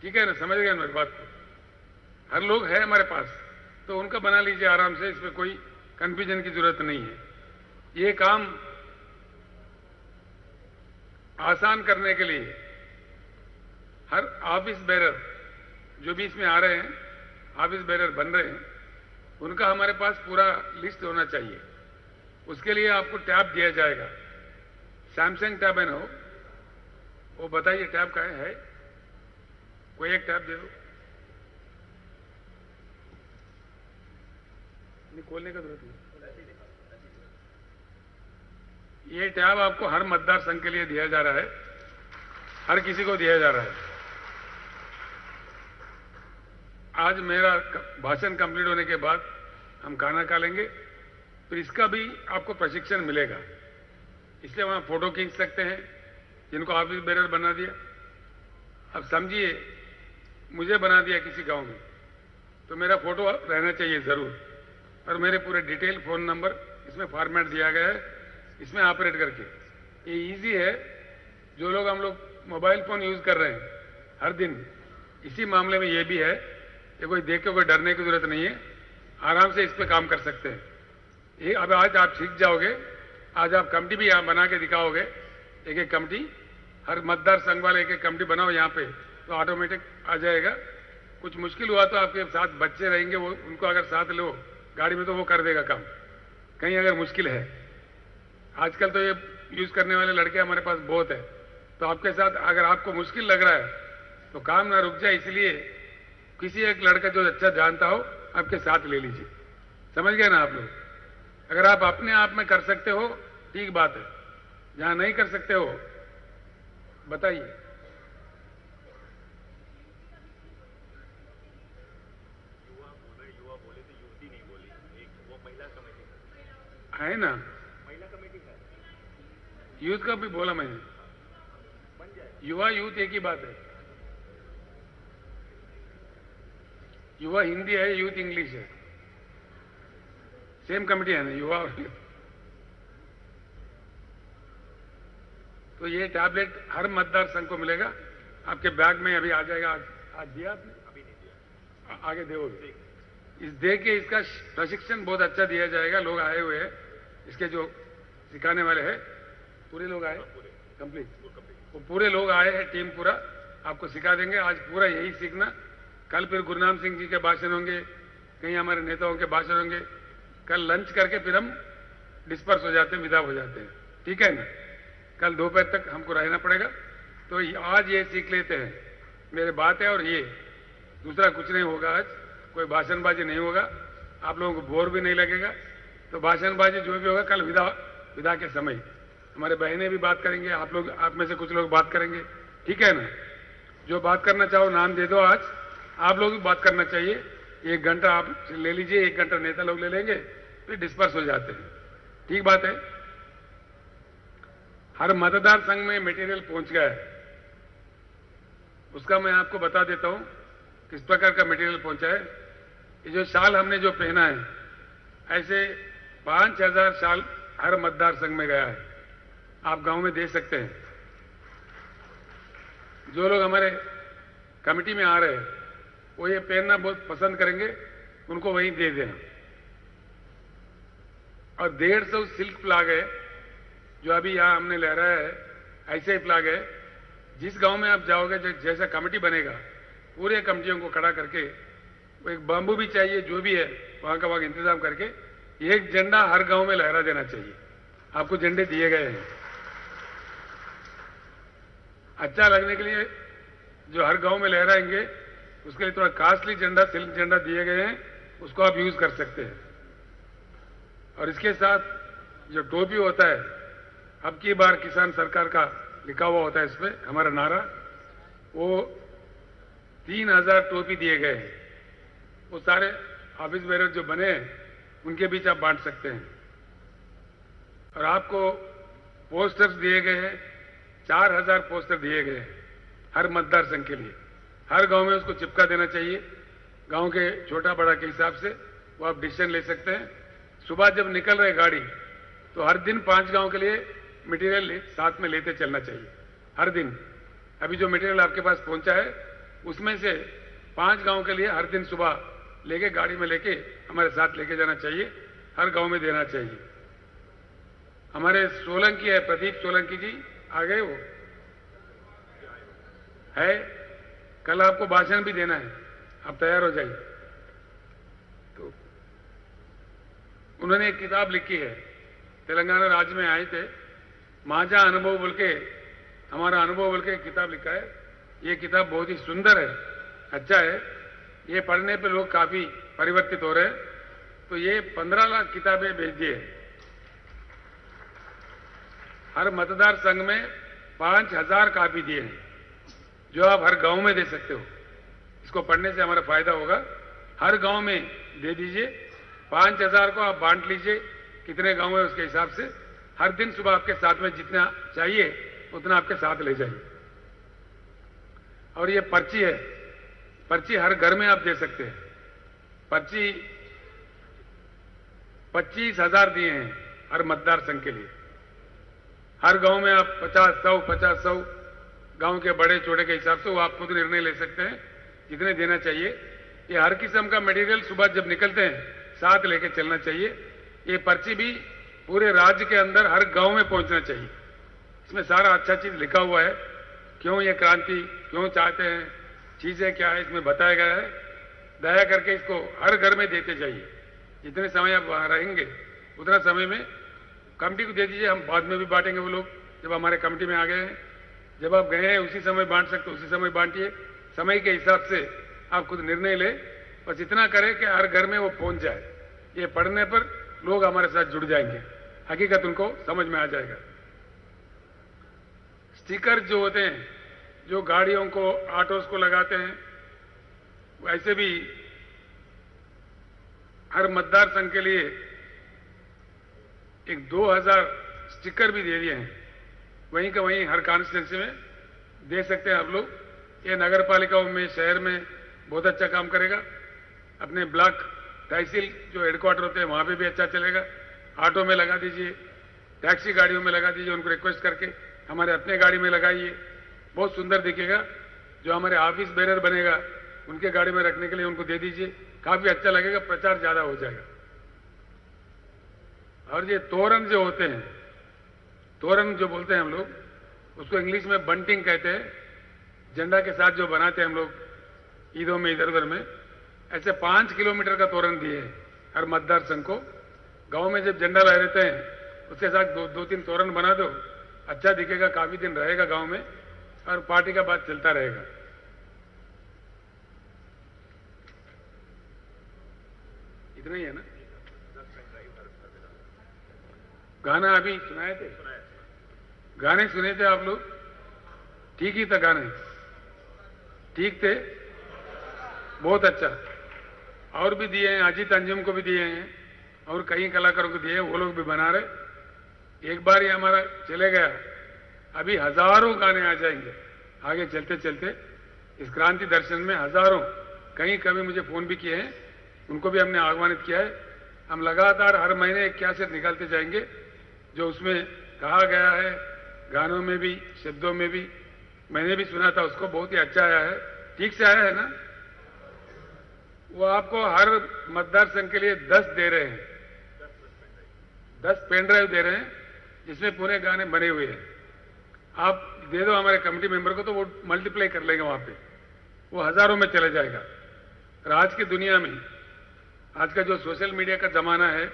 ठीक है ना? समझ गए मेरी बात को? हर लोग है हमारे पास, तो उनका बना लीजिए आराम से। इसमें कोई कंफ्यूजन की जरूरत नहीं है। ये काम आसान करने के लिए हर ऑफिस बेरर जो भी इसमें आ रहे हैं, ऑफिस बेरर बन रहे हैं, उनका हमारे पास पूरा लिस्ट होना चाहिए। उसके लिए आपको टैब दिया जाएगा। सैमसंग टैब है ना? वो बताइए टैब का है? कोई एक टैब दे दो। नहीं, खोलने का जरूरत नहीं। ये टैब आपको हर मतदार संघ के लिए दिया जा रहा है, हर किसी को दिया जा रहा है। आज मेरा भाषण कंप्लीट होने के बाद हम खाना खा लेंगे, फिर इसका भी आपको प्रशिक्षण मिलेगा। इसलिए वहां फोटो खींच सकते हैं जिनको ऑफिस बेरर बना दिया। अब समझिए, मुझे बना दिया किसी गांव में, तो मेरा फोटो रहना चाहिए जरूर, और मेरे पूरे डिटेल फोन नंबर इसमें फॉर्मेट दिया गया है, इसमें ऑपरेट करके। ये इजी है। जो लोग हम लोग मोबाइल फोन यूज कर रहे हैं हर दिन, इसी मामले में ये भी है। ये कोई देख के कोई डरने की जरूरत नहीं है, आराम से इस पे काम कर सकते हैं। ये अब आज आप सीख जाओगे। आज आप कमेटी भी यहाँ बना के दिखाओगे, एक एक कमेटी, हर मतदार संघ वाले एक एक कमेटी बनाओ यहाँ पे, तो ऑटोमेटिक आ जाएगा। कुछ मुश्किल हुआ तो आपके साथ बच्चे रहेंगे, वो उनको अगर साथ लो गाड़ी में तो वो कर देगा काम। कहीं अगर मुश्किल है, आजकल तो ये यूज करने वाले लड़के हमारे पास बहुत है, तो आपके साथ अगर आपको मुश्किल लग रहा है तो काम ना रुक जाए, इसलिए किसी एक लड़का जो अच्छा जानता हो आपके साथ ले लीजिए। समझ गए ना आप लोग? अगर आप अपने आप में कर सकते हो ठीक बात है, जहां नहीं कर सकते हो बताइए। है ना? यूथ का भी बोला मैंने, युवा यूथ एक ही बात है। युवा हिंदी है, यूथ इंग्लिश है, सेम कमेटी है ना, युवा और यूथ। तो ये टैबलेट हर मतदार संघ को मिलेगा, आपके बैग में अभी आ जाएगा। आज दिया आपने? अभी नहीं दिया, आगे दोगे। इस दे के इसका प्रशिक्षण बहुत अच्छा दिया जाएगा। लोग आए हुए हैं, इसके जो सिखाने वाले हैं पूरे लोग आए, कंप्लीट वो पूरे लोग आए हैं, टीम पूरा आपको सिखा देंगे। आज पूरा यही सीखना। कल फिर गुरुनाम सिंह जी के भाषण होंगे, कहीं हमारे नेताओं के भाषण होंगे। कल लंच करके फिर हम डिस्पर्स हो जाते हैं, विदा हो जाते हैं। ठीक है ना? कल दोपहर तक हमको रहना पड़ेगा, तो आज ये सीख लेते हैं। मेरी बात है, और ये दूसरा कुछ नहीं होगा। आज कोई भाषणबाजी नहीं होगा, आप लोगों को बोर भी नहीं लगेगा। तो भाषणबाजी जो भी होगा कल विदा के समय हमारे बहनें भी बात करेंगे, आप में से कुछ लोग बात करेंगे। ठीक है ना? जो बात करना चाहो नाम दे दो। आज आप लोग भी बात करना चाहिए। 1 घंटा आप ले लीजिए, 1 घंटा नेता लोग ले लेंगे, फिर डिस्पर्स हो जाते हैं। ठीक बात है? हर मतदार संघ में मटेरियल पहुंच गया है, उसका मैं आपको बता देता हूं किस प्रकार का मटेरियल पहुंचा है। ये जो शाल हमने जो पहना है, ऐसे 5000 शाल हर मतदार संघ में गया है। आप गांव में दे सकते हैं। जो लोग हमारे कमेटी में आ रहे हैं वो ये पहनना बहुत पसंद करेंगे, उनको वहीं दे देना। और 150 सिल्क प्लाग है जो अभी यहां हमने लहराया है, ऐसे ही प्लाग है। जिस गांव में आप जाओगे, जैसा कमेटी बनेगा, पूरे कमेटियों को खड़ा करके, वो एक बांबू भी चाहिए, जो भी है वहां का वहां इंतजाम करके, एक झंडा हर गांव में लहरा देना चाहिए। आपको झंडे दिए गए हैं। अच्छा लगने के लिए जो हर गांव में लहराएंगे, उसके लिए थोड़ा कास्टली झंडा, सिल्क झंडा दिए गए हैं, उसको आप यूज कर सकते हैं। और इसके साथ जो टोपी होता है, अब की बार किसान सरकार का लिखा हुआ होता है इस पे हमारा नारा, वो 3000 टोपी दिए गए हैं। वो सारे ऑफिस बेरर जो बने हैं उनके बीच आप बांट सकते हैं। और आपको पोस्टर्स दिए गए हैं, 4000 पोस्टर दिए गए हैं हर मतदार संघ के लिए। हर गांव में उसको चिपका देना चाहिए। गांव के छोटा बड़ा के हिसाब से वो आप डिसीजन ले सकते हैं। सुबह जब निकल रहे गाड़ी तो हर दिन 5 गांव के लिए मटेरियल साथ में लेते चलना चाहिए हर दिन। अभी जो मटेरियल आपके पास पहुंचा है उसमें से 5 गांव के लिए हर दिन सुबह लेके गाड़ी में लेके हमारे साथ लेके जाना चाहिए, हर गांव में देना चाहिए। हमारे सोलंकी है, प्रदीप सोलंकी जी आ गए, वो है, कल आपको भाषण भी देना है, आप तैयार हो जाइए। तो उन्होंने एक किताब लिखी है, तेलंगाना राज्य में आए थे, माझा अनुभव बोल के, हमारा अनुभव बोल के किताब लिखा है। ये किताब बहुत ही सुंदर है, अच्छा है, ये पढ़ने पे लोग काफी परिवर्तित हो रहे हैं। तो ये 15 लाख किताबें भेज दिए। हर मतदार संघ में 5000 कापी दिए हैं जो आप हर गांव में दे सकते हो। इसको पढ़ने से हमारा फायदा होगा। हर गांव में दे दीजिए, 5000 को आप बांट लीजिए, कितने गांव है उसके हिसाब से। हर दिन सुबह आपके साथ में जितना चाहिए उतना आपके साथ ले जाइए। और ये पर्ची है, पर्ची हर घर में आप दे सकते हैं। पर्ची 25,000 दिए हैं हर मतदार संघ के लिए। हर गांव में आप 50-100 गांव के बड़े छोटे के हिसाब से वो आप खुद निर्णय ले सकते हैं जितने देना चाहिए। ये हर किस्म का मटेरियल सुबह जब निकलते हैं साथ लेके चलना चाहिए। ये पर्ची भी पूरे राज्य के अंदर हर गांव में पहुंचना चाहिए। इसमें सारा अच्छा चीज लिखा हुआ है, क्यों ये क्रांति क्यों चाहते हैं, चीजें क्या है, इसमें बताया गया है। दया करके इसको हर घर में देते जाइए। जितने समय आप वहां रहेंगे उतना समय में कमेटी को दे दीजिए, हम बाद में भी बांटेंगे। वो लोग जब हमारे कमेटी में आ गए हैं, जब आप गए हैं उसी समय बांट सकते, उसी समय बांटिए। समय के हिसाब से आप खुद निर्णय ले, बस इतना करें कि हर घर में वो पहुंच जाए। ये पढ़ने पर लोग हमारे साथ जुड़ जाएंगे, हकीकत उनको समझ में आ जाएगा। स्टिकर जो होते हैं, जो गाड़ियों को ऑटोस को लगाते हैं, वैसे भी हर मतदार संघ के लिए एक 2000 स्टिकर भी दे दिए हैं। वहीं का वहीं हर कॉन्स्टिट्यूंसी में दे सकते हैं आप लोग। ये नगर पालिकाओं में, शहर में बहुत अच्छा काम करेगा। अपने ब्लॉक तहसील जो हेडक्वार्टर होते हैं वहां पे भी अच्छा चलेगा। ऑटो में लगा दीजिए, टैक्सी गाड़ियों में लगा दीजिए, उनको रिक्वेस्ट करके हमारे अपने गाड़ी में लगाइए, बहुत सुंदर दिखेगा। जो हमारे ऑफिस बेरर बनेगा उनके गाड़ी में रखने के लिए उनको दे दीजिए, काफी अच्छा लगेगा, प्रचार ज्यादा हो जाएगा। और ये तोरण जो होते हैं, तोरण जो बोलते हैं हम लोग, उसको इंग्लिश में बंटिंग कहते हैं। झंडा के साथ जो बनाते हैं हम लोग ईदों में, इधर उधर में, ऐसे 5 किलोमीटर का तोरण दिए हैं हर मतदार संघ को। गांव में जब झंडा लहराते हैं उसके साथ 2-3 तोरण बना दो, अच्छा दिखेगा, काफी दिन रहेगा गांव में और पार्टी का बात चलता रहेगा। इतना ही है ना। गाना अभी सुनाए थे, गाने सुने थे आप लोग, ठीक ही था, गाने ठीक थे, बहुत अच्छा। और भी दिए हैं, अजीत अंजुम को भी दिए हैं और कई कलाकारों को दिए हैं, वो लोग भी बना रहे। एक बार ये हमारा चले गया, अभी हजारों गाने आ जाएंगे आगे चलते चलते। इस क्रांति दर्शन में हजारों, कई कवि मुझे फोन भी किए हैं, उनको भी हमने आह्वानित किया है। हम लगातार हर महीने एक कैसेट निकालते जाएंगे जो उसमें कहा गया है, गानों में भी, शब्दों में भी। मैंने भी सुना था उसको, बहुत ही अच्छा आया है, ठीक से आया है ना। वो आपको हर मतदार संघ के लिए 10 दे रहे हैं, 10 पेन ड्राइव दे रहे हैं जिसमें पूरे गाने बने हुए हैं। आप दे दो हमारे कमेटी मेंबर को तो वो मल्टीप्लाई कर लेंगे, वहां पे वो हजारों में चले जाएगा। और आज की दुनिया में, आज का जो सोशल मीडिया का जमाना है,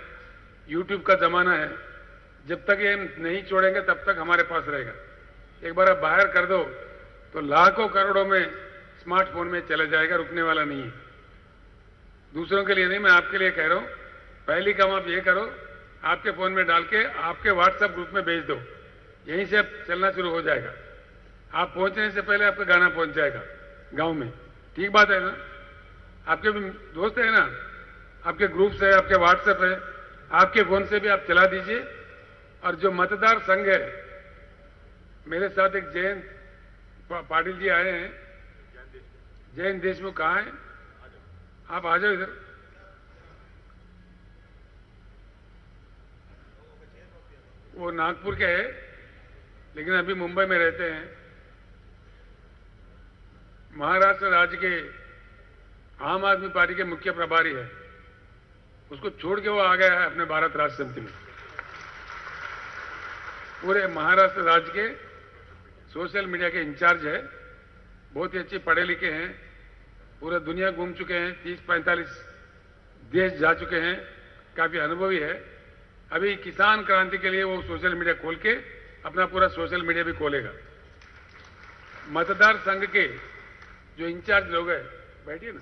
यूट्यूब का जमाना है, जब तक ये नहीं छोड़ेंगे तब तक हमारे पास रहेगा। एक बार आप बाहर कर दो तो लाखों करोड़ों में स्मार्टफोन में चले जाएगा, रुकने वाला नहीं है। दूसरों के लिए नहीं, मैं आपके लिए कह रहा हूं। पहली काम आप ये करो, आपके फोन में डाल के आपके व्हाट्सएप ग्रुप में भेज दो, यहीं से अब चलना शुरू हो जाएगा। आप पहुंचने से पहले आपका गाना पहुंच जाएगा गांव में। ठीक बात है ना। आपके भी दोस्त है ना, आपके ग्रुप्स है, आपके व्हाट्सएप है, आपके फोन से भी आप चला दीजिए। और जो मतदार संघ है, मेरे साथ एक जयंत पाटिल जी आए हैं। जयंत देशमुख कहाँ हैं? आप आ जाओ इधर। वो नागपुर के हैं लेकिन अभी मुंबई में रहते हैं। महाराष्ट्र राज्य के आम आदमी पार्टी के मुख्य प्रभारी है, उसको छोड़ के वो आ गया है अपने भारत राष्ट्र समिति में। पूरे महाराष्ट्र राज्य के सोशल मीडिया के इंचार्ज है, बहुत ही अच्छे पढ़े लिखे हैं, पूरा दुनिया घूम चुके हैं, 30-45 देश जा चुके हैं, काफी अनुभवी है। अभी किसान क्रांति के लिए वो सोशल मीडिया खोल के अपना पूरा सोशल मीडिया भी खोलेगा। मतदार संघ के जो इंचार्ज लोग हैं, बैठिए ना,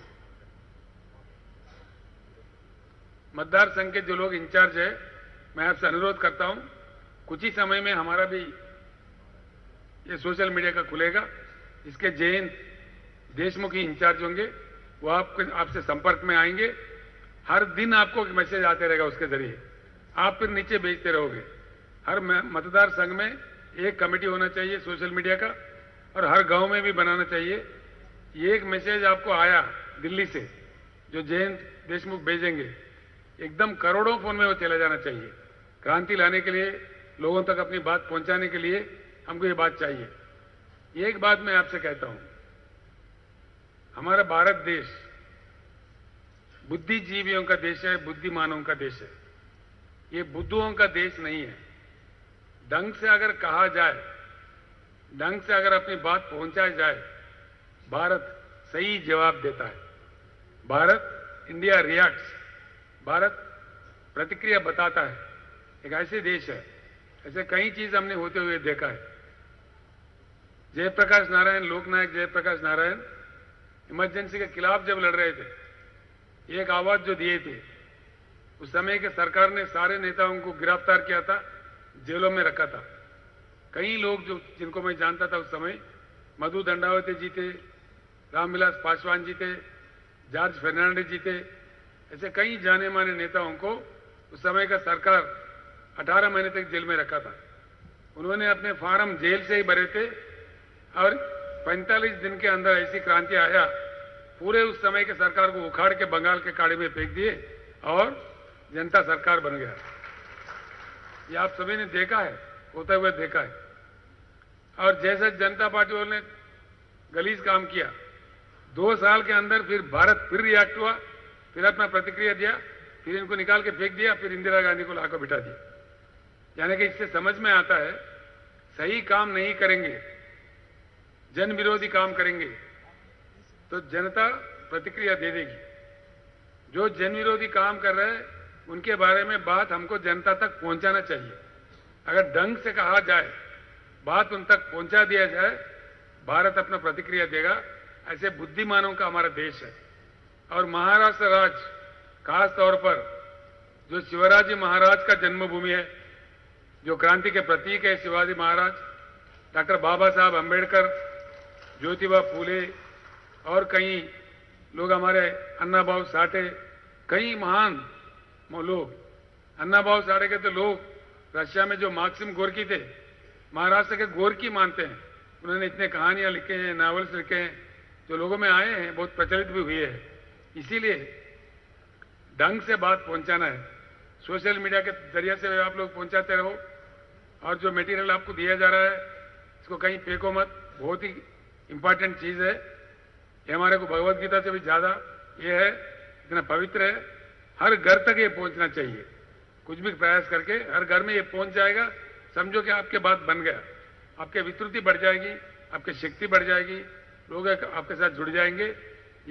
मतदार संघ के जो लोग इंचार्ज है, मैं आपसे अनुरोध करता हूं कुछ ही समय में हमारा भी ये सोशल मीडिया का खुलेगा। इसके जयंत देशमुख ही इंचार्ज होंगे, वो आपसे संपर्क में आएंगे। हर दिन आपको मैसेज आते रहेगा उसके जरिए, आप फिर नीचे भेजते रहोगे। हर मतदार संघ में एक कमेटी होना चाहिए सोशल मीडिया का, और हर गांव में भी बनाना चाहिए। ये एक मैसेज आपको आया दिल्ली से जो जयंत देशमुख भेजेंगे, एकदम करोड़ों फोन में वो चला जाना चाहिए। क्रांति लाने के लिए, लोगों तक अपनी बात पहुंचाने के लिए हमको ये बात चाहिए। एक बात मैं आपसे कहता हूं, हमारा भारत देश बुद्धिजीवियों का देश है, बुद्धिमानों का देश है। ये बुद्धुओं का देश नहीं है। ढंग से अगर कहा जाए, ढंग से अगर अपनी बात पहुंचाई जाए, भारत सही जवाब देता है। भारत, इंडिया रिएक्ट्स, भारत प्रतिक्रिया बताता है। एक ऐसे देश है, ऐसे कई चीज हमने होते हुए देखा है। जयप्रकाश नारायण, लोकनायक जयप्रकाश नारायण इमरजेंसी के खिलाफ जब लड़ रहे थे, एक आवाज जो दिए थे, उस समय के सरकार ने सारे नेताओं को गिरफ्तार किया था, जेलों में रखा था। कई लोग जो जिनको मैं जानता था उस समय, मधु दंडावती जी थे, रामविलास पासवान जी थे, जॉर्ज फर्नांडिस जी थे, ऐसे कई जाने माने नेताओं को उस समय का सरकार 18 महीने तक जेल में रखा था। उन्होंने अपने फार्म जेल से ही भरे थे और 45 दिन के अंदर ऐसी क्रांति आया, पूरे उस समय के सरकार को उखाड़ के बंगाल के खाड़ी में फेंक दिए और जनता सरकार बन गया। ये आप सभी ने देखा है, होते हुए देखा है। और जैसे जनता पार्टी वालों ने गलीज काम किया, 2 साल के अंदर फिर भारत फिर रिएक्ट हुआ, फिर अपना प्रतिक्रिया दिया, फिर इनको निकाल के फेंक दिया, फिर इंदिरा गांधी को लाकर बिठा दिया। यानी कि इससे समझ में आता है, सही काम नहीं करेंगे, जन विरोधी काम करेंगे तो जनता प्रतिक्रिया दे देगी। जो जन विरोधी काम कर रहे हैं उनके बारे में बात हमको जनता तक पहुंचाना चाहिए। अगर ढंग से कहा जाए, बात उन तक पहुंचा दिया जाए, भारत अपना प्रतिक्रिया देगा। ऐसे बुद्धिमानों का हमारा देश है। और महाराष्ट्र राज्य खास तौर पर जो शिवाजी महाराज का जन्मभूमि है, जो क्रांति के प्रतीक है, शिवाजी महाराज, डॉक्टर बाबा साहब अम्बेडकर, ज्योतिबा फूले और कई लोग, हमारे अन्ना भाऊ साठे, कई महान लोग। अन्ना भाऊ साठे के तो लोग रशिया में जो मार्क्सिम गोर्की थे, महाराष्ट्र के गोर्की मानते हैं। उन्होंने इतने कहानियां लिखे हैं, नॉवेल्स लिखे हैं, जो लोगों में आए हैं, बहुत प्रचलित भी हुए हैं। इसीलिए ढंग से बात पहुंचाना है। सोशल मीडिया के जरिए से आप लोग पहुंचाते रहो, और जो मटेरियल आपको दिया जा रहा है इसको कहीं फेंको मत। बहुत ही इंपॉर्टेंट चीज है ये, हमारे को भगवत गीता से भी ज्यादा ये है, इतना पवित्र है। हर घर तक ये पहुंचना चाहिए। कुछ भी प्रयास करके हर घर में ये पहुंच जाएगा, समझो कि आपके बात बन गया, आपके विस्तृति बढ़ जाएगी, आपकी शक्ति बढ़ जाएगी, लोग आपके साथ जुड़ जाएंगे।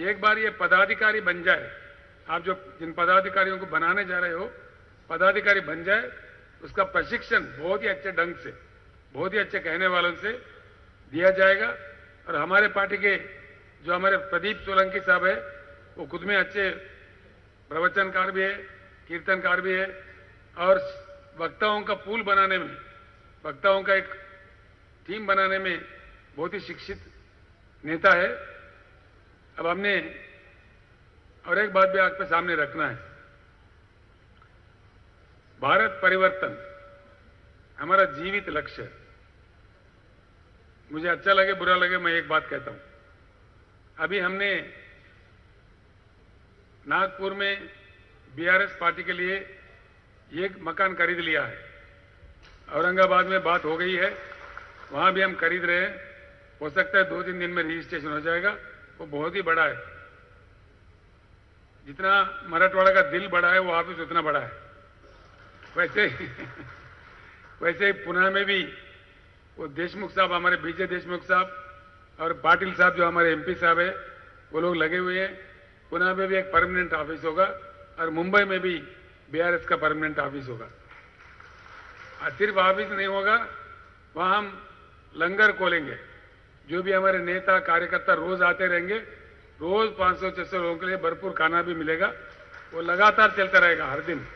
एक बार ये पदाधिकारी बन जाए, आप जो जिन पदाधिकारियों को बनाने जा रहे हो, पदाधिकारी बन जाए, उसका प्रशिक्षण बहुत ही अच्छे ढंग से, बहुत ही अच्छे कहने वालों से दिया जाएगा। और हमारे पार्टी के जो हमारे प्रदीप सोलंकी साहब है, वो खुद में अच्छे प्रवचनकार भी है, कीर्तनकार भी है, और वक्ताओं का पूल बनाने में, वक्ताओं का एक टीम बनाने में बहुत ही शिक्षित नेता है। अब हमने और एक बात भी आपके सामने रखना है। भारत परिवर्तन हमारा जीवित लक्ष्य है। मुझे अच्छा लगे बुरा लगे, मैं एक बात कहता हूं। अभी हमने नागपुर में बीआरएस पार्टी के लिए एक मकान खरीद लिया है। औरंगाबाद में बात हो गई है, वहां भी हम खरीद रहे हैं। हो सकता है 2-3 दिन में रजिस्ट्रेशन हो जाएगा। वो बहुत ही बड़ा है। जितना मराठवाड़ा का दिल बड़ा है, वो ऑफिस उतना बड़ा है। वैसे ही पुणे में भी वो देशमुख साहब, हमारे विजय देशमुख साहब और पाटिल साहब जो हमारे एमपी साहब है, वो लोग लगे हुए हैं। पुणे में भी एक परमानेंट ऑफिस होगा और मुंबई में भी बीआरएस का परमानेंट ऑफिस होगा। और सिर्फ ऑफिस नहीं होगा, वहां हम लंगर खोलेंगे। जो भी हमारे नेता कार्यकर्ता रोज आते रहेंगे, रोज 500-600 लोगों के लिए भरपूर खाना भी मिलेगा। वो लगातार चलता रहेगा हर दिन।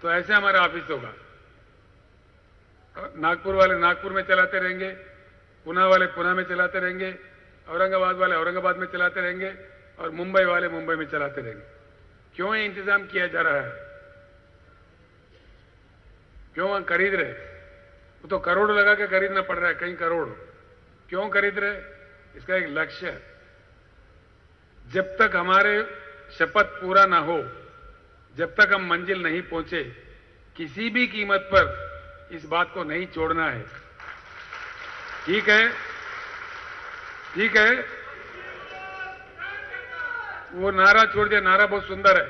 तो ऐसे हमारा ऑफिस होगा। नागपुर वाले नागपुर में चलाते रहेंगे, पुणे वाले पुणे में चलाते रहेंगे, औरंगाबाद वाले औरंगाबाद में चलाते रहेंगे और मुंबई वाले मुंबई में चलाते रहेंगे। क्यों ये इंतजाम किया जा रहा है? क्यों हम खरीद रहे? वो तो करोड़ लगा के खरीदना पड़ रहा है, कई करोड़। क्यों खरीद रहे? इसका एक लक्ष्य है। जब तक हमारे शपथ पूरा ना हो, जब तक हम मंजिल नहीं पहुंचे, किसी भी कीमत पर इस बात को नहीं छोड़ना है। ठीक है? ठीक है? वो नारा छोड़ दिया। नारा बहुत सुंदर है।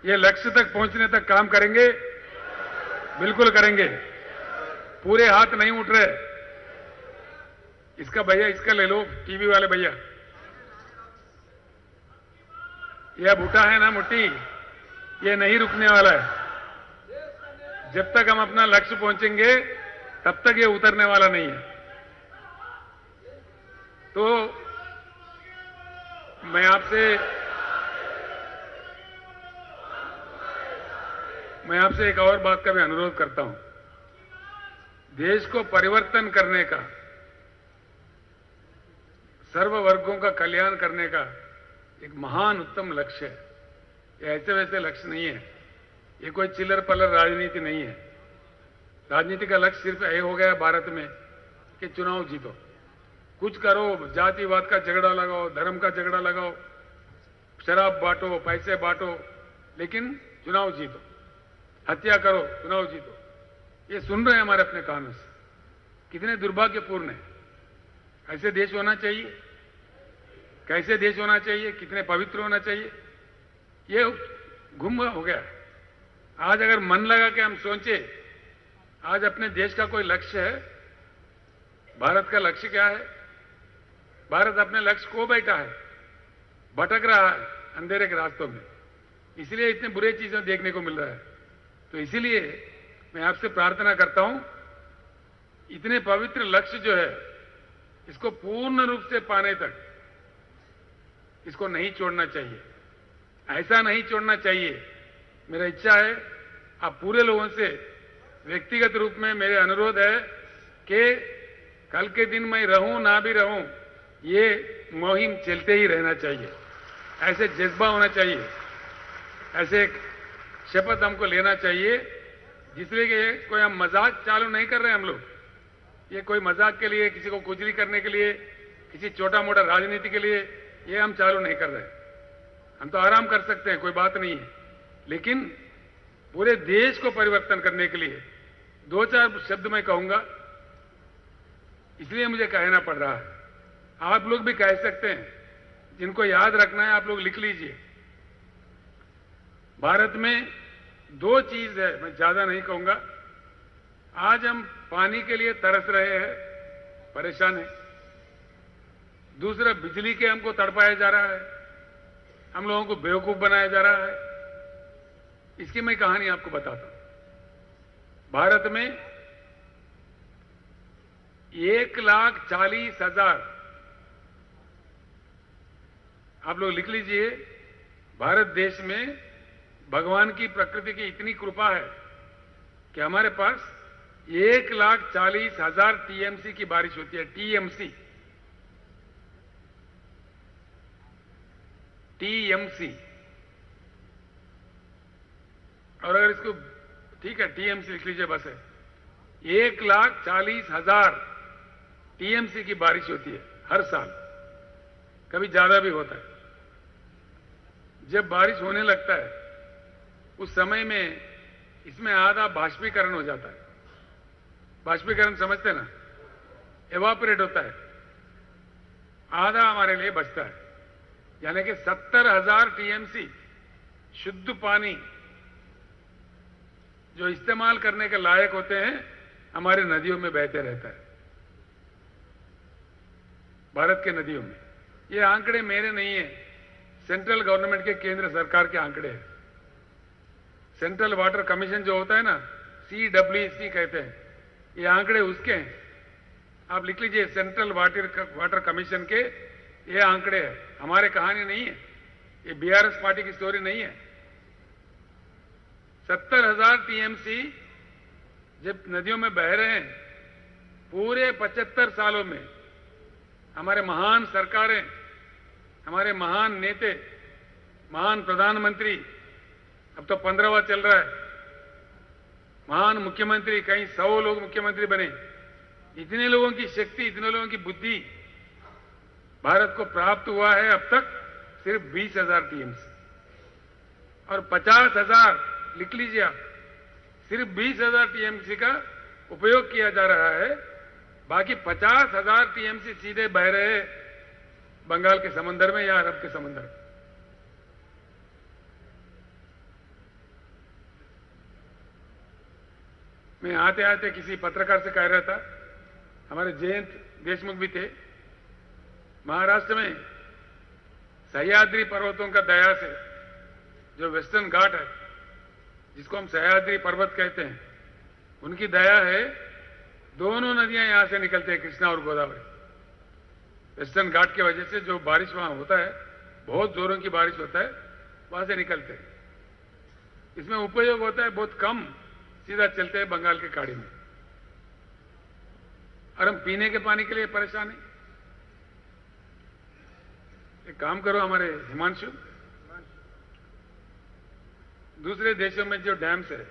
ये लक्ष्य तक पहुंचने तक काम करेंगे, बिल्कुल करेंगे। पूरे हाथ नहीं उठ रहे। इसका भैया, इसका ले लो, टीवी वाले भैया। ये अब उठा है ना मुट्ठी, ये नहीं रुकने वाला है। जब तक हम अपना लक्ष्य पहुंचेंगे, तब तक ये उतरने वाला नहीं है। तो मैं आपसे एक और बात का भी अनुरोध करता हूं। देश को परिवर्तन करने का, सर्व वर्गों का कल्याण करने का एक महान उत्तम लक्ष्य है। ये ऐसे वैसे लक्ष्य नहीं है। ये कोई चिल्लर पल्लर राजनीति नहीं है। राजनीति का लक्ष्य सिर्फ ये हो गया भारत में कि चुनाव जीतो, कुछ करो, जातिवाद का झगड़ा लगाओ, धर्म का झगड़ा लगाओ, शराब बांटो, पैसे बांटो, लेकिन चुनाव जीतो, हत्या करो, चुनाव जीतो। ये सुन रहे हैं हमारे अपने कानों से। कितने दुर्भाग्यपूर्ण है। ऐसे देश होना चाहिए? कैसे देश होना चाहिए? कितने पवित्र होना चाहिए? ये गुम हो गया। आज अगर मन लगा के हम सोचे, आज अपने देश का कोई लक्ष्य है? भारत का लक्ष्य क्या है? भारत अपने लक्ष्य को बैठा है, भटक रहा है अंधेरे के रास्तों में। इसलिए इतने बुरे चीजें देखने को मिल रहा है। तो इसीलिए मैं आपसे प्रार्थना करता हूं, इतने पवित्र लक्ष्य जो है, इसको पूर्ण रूप से पाने तक इसको नहीं छोड़ना चाहिए। ऐसा नहीं छोड़ना चाहिए। मेरा इच्छा है, आप पूरे लोगों से व्यक्तिगत रूप में मेरे अनुरोध है कि कल के दिन मैं रहूं ना भी रहूं, ये मुहिम चलते ही रहना चाहिए। ऐसे जज्बा होना चाहिए। ऐसे एक शपथ हमको लेना चाहिए, जिसलिए कि कोई हम मजाक चालू नहीं कर रहे हम लोग। ये कोई मजाक के लिए, किसी को खुजली करने के लिए, किसी छोटा मोटा राजनीति के लिए ये हम चालू नहीं कर रहे। हम तो आराम कर सकते हैं, कोई बात नहीं है। लेकिन पूरे देश को परिवर्तन करने के लिए 2-4 शब्द मैं कहूंगा, इसलिए मुझे कहना पड़ रहा है। आप लोग भी कह सकते हैं, जिनको याद रखना है आप लोग लिख लीजिए। भारत में 2 चीज है, मैं ज्यादा नहीं कहूंगा। आज हम पानी के लिए तरस रहे हैं, परेशान हैं। दूसरा, बिजली के हमको तड़पाया जा रहा है, हम लोगों को बेवकूफ बनाया जा रहा है। इसकी मैं कहानी आपको बताता हूं। भारत में 1,40,000, आप लोग लिख लीजिए, भारत देश में भगवान की, प्रकृति की इतनी कृपा है कि हमारे पास 1,40,000 टीएमसी की बारिश होती है। TMC, TMC. और अगर इसको ठीक है, टीएमसी लिख लीजिए बस है। 1,40,000 टीएमसी की बारिश होती है हर साल, कभी ज्यादा भी होता है। जब बारिश होने लगता है उस समय में इसमें आधा बाष्पीकरण हो जाता है। बाष्पीकरण समझते ना, एवापोरेट होता है, आधा हमारे लिए बचता है। यानी कि 70,000 टीएमसी शुद्ध पानी जो इस्तेमाल करने के लायक होते हैं हमारे नदियों में बहते रहता है, भारत के नदियों में। ये आंकड़े मेरे नहीं है, सेंट्रल गवर्नमेंट के, केंद्र सरकार के आंकड़े हैं। सेंट्रल वाटर कमीशन जो होता है ना, CWC कहते हैं, ये आंकड़े उसके हैं। आप लिख लीजिए, सेंट्रल वाटर कमीशन के ये आंकड़े हैं, हमारे कहानी नहीं है, ये बीआरएस पार्टी की स्टोरी नहीं है। 70,000 टीएमसी जब नदियों में बह रहे हैं, पूरे 75 सालों में हमारे महान सरकारें, हमारे महान नेते, महान प्रधानमंत्री, अब तो 15वां चल रहा है, महान मुख्यमंत्री, कहीं 100 लोग मुख्यमंत्री बने। इतने लोगों की शक्ति, इतने लोगों की बुद्धि भारत को प्राप्त हुआ है अब तक सिर्फ 20,000 टीएमसी, और 50,000 लिख लीजिए आप, सिर्फ 20,000 टीएमसी का उपयोग किया जा रहा है। बाकी 50,000 टीएमसी सीधे बह रहे हैं बंगाल के समंदर में या अरब के समंदर में। मैं आते आते किसी पत्रकार से कह रहा था, हमारे जयंत देशमुख भी थे, महाराष्ट्र में सह्याद्री पर्वतों का दया से जो वेस्टर्न घाट है, जिसको हम सह्याद्री पर्वत कहते हैं, उनकी दया है, दोनों नदियां यहां से निकलते हैं, कृष्णा और गोदावरी। वेस्टर्न घाट की वजह से जो बारिश वहां होता है, बहुत जोरों की बारिश होता है, वहां से निकलते हैं। इसमें उपयोग होता है बहुत कम, सीधा चलते हैं बंगाल की खाड़ी में, और हम पीने के पानी के लिए परेशान हैं। एक काम करो हमारे हिमांशु, दूसरे देशों में जो डैम्स है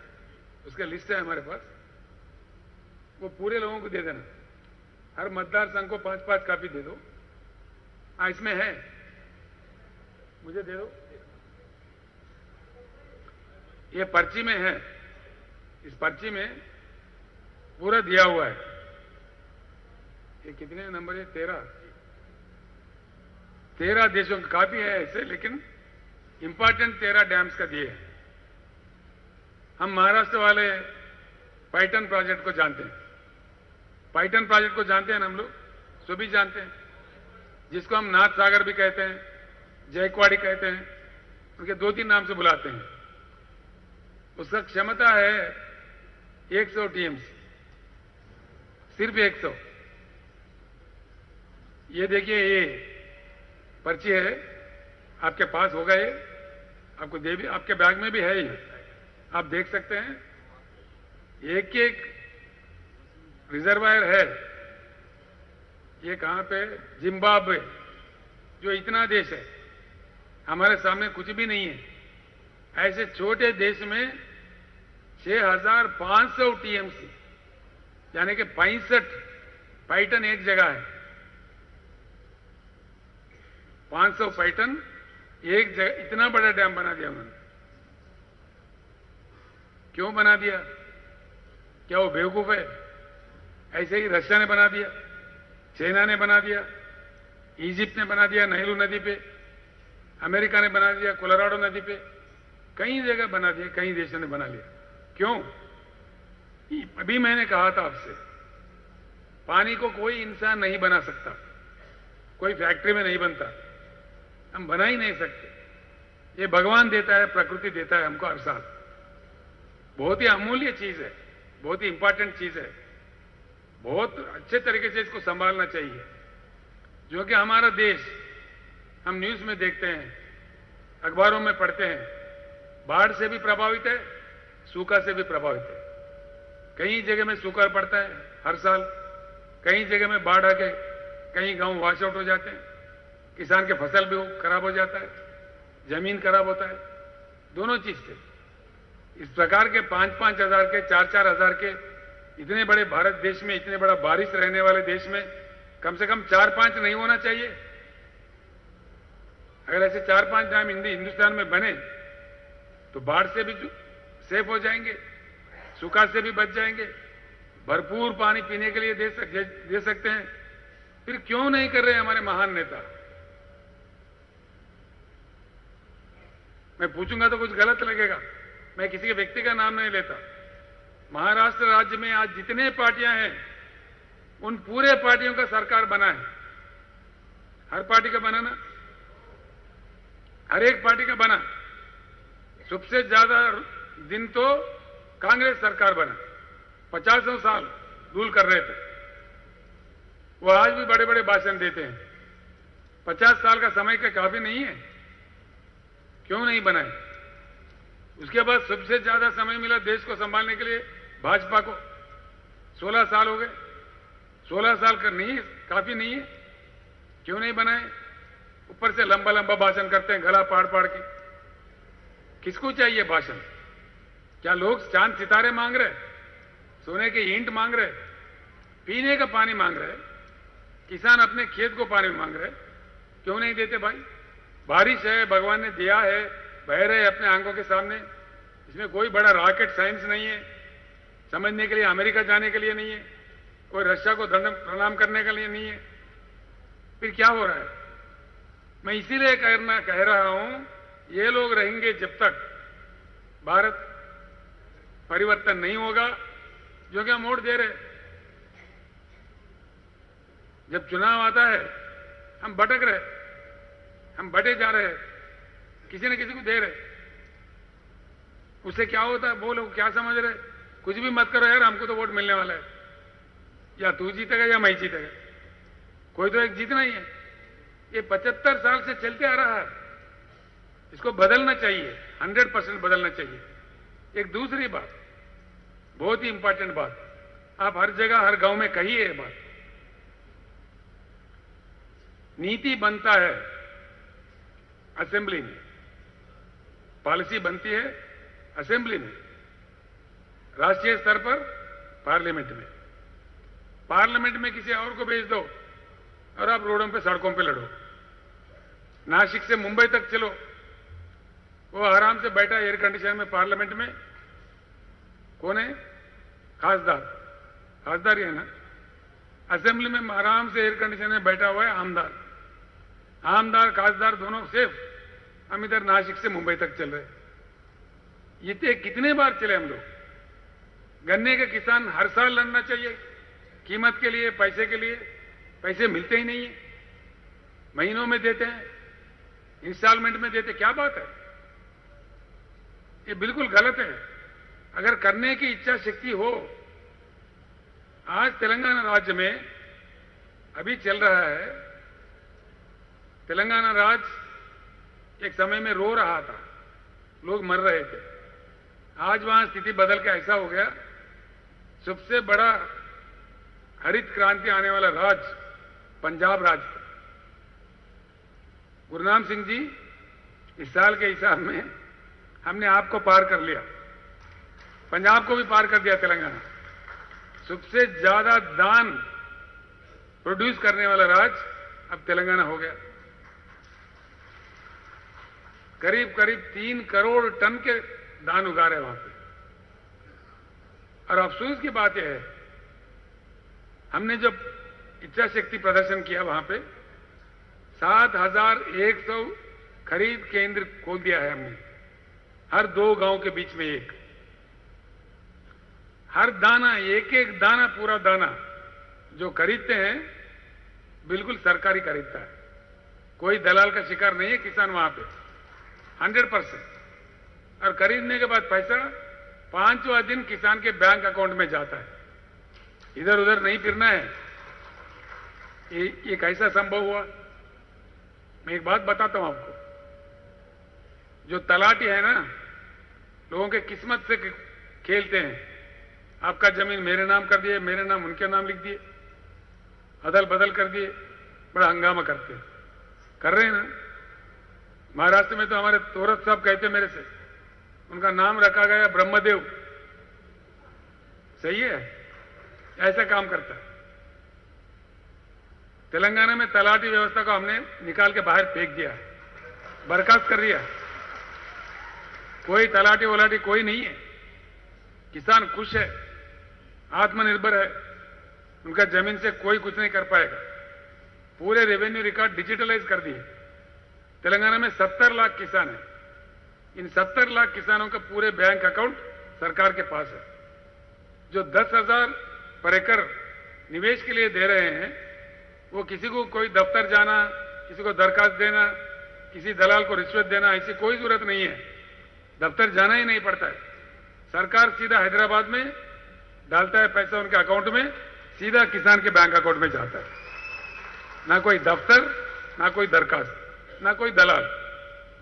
उसका लिस्ट है हमारे पास, वो पूरे लोगों को दे देना, हर मतदार संघ को 5-5 कॉपी दे दो। हाँ, इसमें है, मुझे दे दो, ये पर्ची में है, इस पर्ची में पूरा दिया हुआ है। ये कितने नंबर है? 13 देशों की कॉपी है ऐसे, लेकिन इंपॉर्टेंट 13 डैम्स का दिए हैं। हम महाराष्ट्र वाले पाइटन प्रोजेक्ट को जानते हैं, पाइटन प्रोजेक्ट को जानते हैं ना हम लोग, सभी जानते हैं, जिसको हम नाथ सागर भी कहते हैं, जयकवाड़ी कहते हैं, उनके 2-3 नाम से बुलाते हैं। उसका क्षमता है 100 टीएमसी, सिर्फ 100। ये देखिए, ये पर्ची है, आपके पास होगा, ये आपको दे भी, आपके बैग में भी है, ये आप देख सकते हैं। एक एक रिजर्वायर है। ये कहां पे? जिम्बाब्वे, जो इतना देश है, हमारे सामने कुछ भी नहीं है। ऐसे छोटे देश में 6,500 टीएमसी, यानी कि 65 पाइटन एक जगह है। 500 पाइटन एक जगह, इतना बड़ा डैम बना दिया उन्होंने। क्यों बना दिया? क्या वो बेवकूफ है? ऐसे ही रशिया ने बना दिया, चाइना ने बना दिया, इजिप्ट ने बना दिया नाइल नदी पे, अमेरिका ने बना दिया कोलोराडो नदी पे, कई जगह बना दिया, कई देशों ने बना लिया। क्यों? अभी मैंने कहा था आपसे, पानी को कोई इंसान नहीं बना सकता, कोई फैक्ट्री में नहीं बनता, हम बना ही नहीं सकते। ये भगवान देता है, प्रकृति देता है हमको हर साल। बहुत ही अमूल्य चीज है, बहुत ही इंपॉर्टेंट चीज है, बहुत अच्छे तरीके से इसको संभालना चाहिए। जो कि हमारा देश, हम न्यूज में देखते हैं, अखबारों में पढ़ते हैं, बाढ़ से भी प्रभावित है, सूखा से भी प्रभावित है। कई जगह में सूखा पड़ता है हर साल, कई जगह में बाढ़ आके कई गांव वॉश आउट हो जाते हैं, किसान के फसल भी खराब हो जाता है, जमीन खराब होता है, दोनों चीज से। इस प्रकार के 5-5 हजार के 4-4 हजार के इतने बड़े भारत देश में, इतने बड़ा बारिश रहने वाले देश में कम से कम 4-5 नहीं होना चाहिए? अगर ऐसे 4-5 डैम हिंदुस्तान में बने तो बाढ़ से भी सेफ हो जाएंगे, सूखा से भी बच जाएंगे, भरपूर पानी पीने के लिए दे सकते हैं। फिर क्यों नहीं कर रहे हमारे महान नेता? मैं पूछूंगा तो कुछ गलत लगेगा, मैं किसी के व्यक्ति का नाम नहीं लेता। महाराष्ट्र राज्य में आज जितने पार्टियां हैं उन पूरे पार्टियों का सरकार बना है। हर पार्टी का बना ना, हर एक पार्टी का बना। सबसे ज्यादा दिन तो कांग्रेस सरकार बना, 50 साल रूल कर रहे थे। वो आज भी बड़े बड़े भाषण देते हैं। 50 साल का समय का काफी नहीं है? क्यों नहीं बनाए? उसके बाद सबसे ज्यादा समय मिला देश को संभालने के लिए भाजपा को, 16 साल हो गए। 16 साल का नहीं, काफी नहीं है? क्यों नहीं बनाए? ऊपर से लंबा लंबा भाषण करते हैं, गला पाड़ पाड़ के। किसको चाहिए भाषण? क्या लोग चांद सितारे मांग रहे, सोने के ईंट मांग रहे, पीने का पानी मांग रहे, किसान अपने खेत को पानी मांग रहे? क्यों नहीं देते भाई? बारिश है, भगवान ने दिया है, बह रहे अपने आंखों के सामने। इसमें कोई बड़ा रॉकेट साइंस नहीं है, समझने के लिए अमेरिका जाने के लिए नहीं है, कोई रशिया को प्रणाम करने के लिए नहीं है। फिर क्या हो रहा है? मैं इसीलिए कह रहा हूं, ये लोग रहेंगे जब तक भारत परिवर्तन नहीं होगा, जो कि हम वोट दे रहे। जब चुनाव आता है हम भटक रहे, हम बटे जा रहे, किसी न किसी को दे रहे। उससे क्या होता है? वो लोग क्या समझ रहे? कुछ भी मत करो यार, हमको तो वोट मिलने वाला है, या तू जीतेगा या मैं जीतेगा, कोई तो एक जीतना ही है। ये 75 साल से चलते आ रहा है, इसको बदलना चाहिए, 100% बदलना चाहिए। एक दूसरी बात, बहुत ही इंपॉर्टेंट बात, आप हर जगह हर गांव में कहिए ये बात। नीति बनता है असेंबली में, पॉलिसी बनती है असेंबली में, राष्ट्रीय स्तर पर पार्लियामेंट में। पार्लियामेंट में किसी और को भेज दो और आप रोडों पे, सड़कों पे लड़ो। नासिक से मुंबई तक चलो, वो आराम से बैठा एयर कंडीशन में पार्लियामेंट में। कौन है? खासदार, खासदार ही है ना। असेंबली में आराम से एयर कंडीशन में बैठा हुआ है आमदार, आमदार खासदार दोनों सेफ। हम इधर नासिक से मुंबई तक चल रहे। ये कितने बार चले हम लोग। गन्ने के किसान हर साल लड़ना चाहिए कीमत के लिए, पैसे के लिए। पैसे मिलते ही नहीं है, महीनों में देते हैं, इंस्टॉलमेंट में देते। क्या बात है? ये बिल्कुल गलत है। अगर करने की इच्छा शक्ति हो, आज तेलंगाना राज्य में अभी चल रहा है, तेलंगाना राज्य एक समय में रो रहा था, लोग मर रहे थे। आज वहां स्थिति बदल के ऐसा हो गया, सबसे बड़ा हरित क्रांति आने वाला राज्य पंजाब राज्य था। गुरनाम सिंह जी, इस साल के हिसाब में हमने आपको पार कर लिया, पंजाब को भी पार कर दिया। तेलंगाना सबसे ज्यादा धान प्रोड्यूस करने वाला राज्य अब तेलंगाना हो गया। करीब करीब 3 करोड़ टन के धान उगा रहे वहां पे। और अफसोस की बात यह है, हमने जब इच्छा शक्ति प्रदर्शन किया वहां पे 7100 खरीद केंद्र खोल दिया है हमने, हर 2 गांव के बीच में एक। हर दाना, एक एक दाना, पूरा दाना जो खरीदते हैं बिल्कुल सरकारी खरीदता है, कोई दलाल का शिकार नहीं है किसान वहां पे, 100%। और खरीदने के बाद पैसा 5वां दिन किसान के बैंक अकाउंट में जाता है, इधर उधर नहीं फिरना है। ये कैसा संभव हुआ? मैं एक बात बताता हूं आपको, जो तलाटी है ना, लोगों के किस्मत से खेलते हैं। आपका जमीन मेरे नाम कर दिए, मेरे नाम उनके नाम लिख दिए, अदल बदल कर दिए, बड़ा हंगामा करते हैं, कर रहे हैं ना। महाराष्ट्र में तो हमारे तोरत साहब कहते मेरे से, उनका नाम रखा गया ब्रह्मदेव। सही है, ऐसा काम करता है। तेलंगाना में तलाटी व्यवस्था को हमने निकाल के बाहर फेंक दिया, बर्खास्त कर दिया। कोई तलाटी वलाटी कोई नहीं है। किसान खुश है, आत्मनिर्भर है, उनका जमीन से कोई कुछ नहीं कर पाएगा। पूरे रेवेन्यू रिकॉर्ड डिजिटलाइज कर दिए। तेलंगाना में 70 लाख किसान हैं। इन 70 लाख किसानों का पूरे बैंक अकाउंट सरकार के पास है। जो 10,000 पर एकड़ निवेश के लिए दे रहे हैं, वो किसी को कोई दफ्तर जाना, किसी को दरखास्त देना, किसी दलाल को रिश्वत देना, ऐसी कोई जरूरत नहीं है। दफ्तर जाना ही नहीं पड़ता है। सरकार सीधा हैदराबाद में डालता है पैसा उनके अकाउंट में, सीधा किसान के बैंक अकाउंट में जाता है। ना कोई दफ्तर, ना कोई दरखास्त, ना कोई दलाल,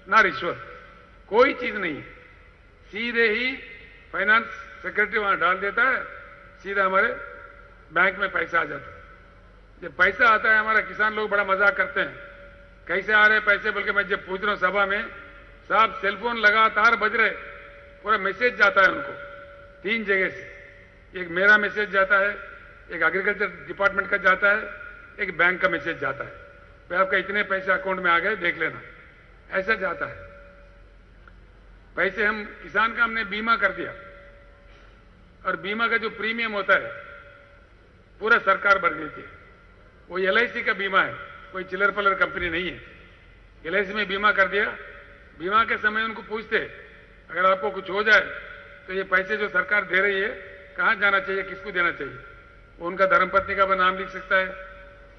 ना रिश्वत, कोई चीज नहीं है। सीधे ही फाइनेंस सेक्रेटरी वहां डाल देता है, सीधा हमारे बैंक में पैसा आ जाता है। जब पैसा आता है, हमारा किसान लोग बड़ा मजाक करते हैं, कैसे आ रहे पैसे बोल के मैं जब पूछ रहा हूं सभा में, साहब सेलफोन लगातार बज रहे, पूरा मैसेज जाता है उनको 3 जगह से। एक मेरा मैसेज जाता है, एक एग्रीकल्चर डिपार्टमेंट का जाता है, एक बैंक का मैसेज जाता है, भाई आपका इतने पैसे अकाउंट में आ गए, देख लेना। ऐसा जाता है पैसे। हम किसान का हमने बीमा कर दिया, और बीमा का जो प्रीमियम होता है पूरा सरकार भर देती है। वो LIC का बीमा है, कोई चिल्लर पलर कंपनी नहीं है। LIC में बीमा कर दिया। बीमा के समय उनको पूछते, अगर आपको कुछ हो जाए तो ये पैसे जो सरकार दे रही है कहां जाना चाहिए, किसको देना चाहिए। वो उनका धर्मपत्नी का नाम लिख सकता है,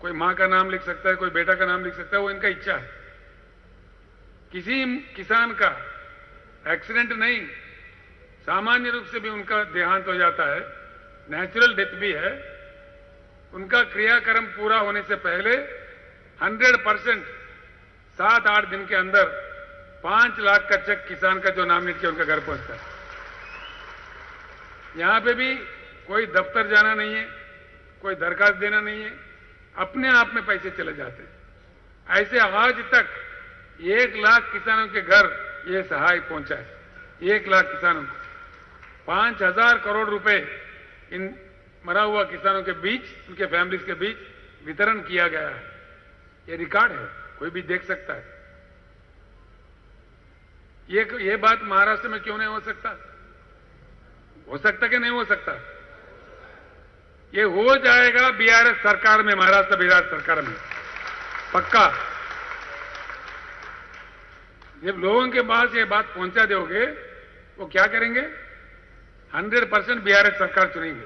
कोई मां का नाम लिख सकता है, कोई बेटा का नाम लिख सकता है, वो इनका इच्छा है। किसी किसान का एक्सीडेंट नहीं, सामान्य रूप से भी उनका देहांत हो जाता है, नेचुरल डेथ भी है, उनका क्रियाक्रम पूरा होने से पहले 100% 7-8 दिन के अंदर 5 लाख का चेक किसान का जो नाम लिख के उनका घर पहुंचता है। यहां पे भी कोई दफ्तर जाना नहीं है, कोई दरखास्त देना नहीं है, अपने आप में पैसे चले जाते हैं। ऐसे आज तक 1 लाख किसानों के घर ये सहाय पहुंचा है। 1 लाख किसानों को 5,000 करोड़ रुपए इन मरा हुआ किसानों के बीच, उनके फैमिलीज के बीच वितरण किया गया है। ये रिकॉर्ड है, कोई भी देख सकता है। ये बात महाराष्ट्र में क्यों नहीं हो सकता? हो सकता कि नहीं हो सकता? ये हो जाएगा BRS सरकार में, महाराष्ट्र बिहार सरकार में, पक्का। जब लोगों के पास ये बात पहुंचा दोगे, वो क्या करेंगे? 100% BRS सरकार चुनेंगे।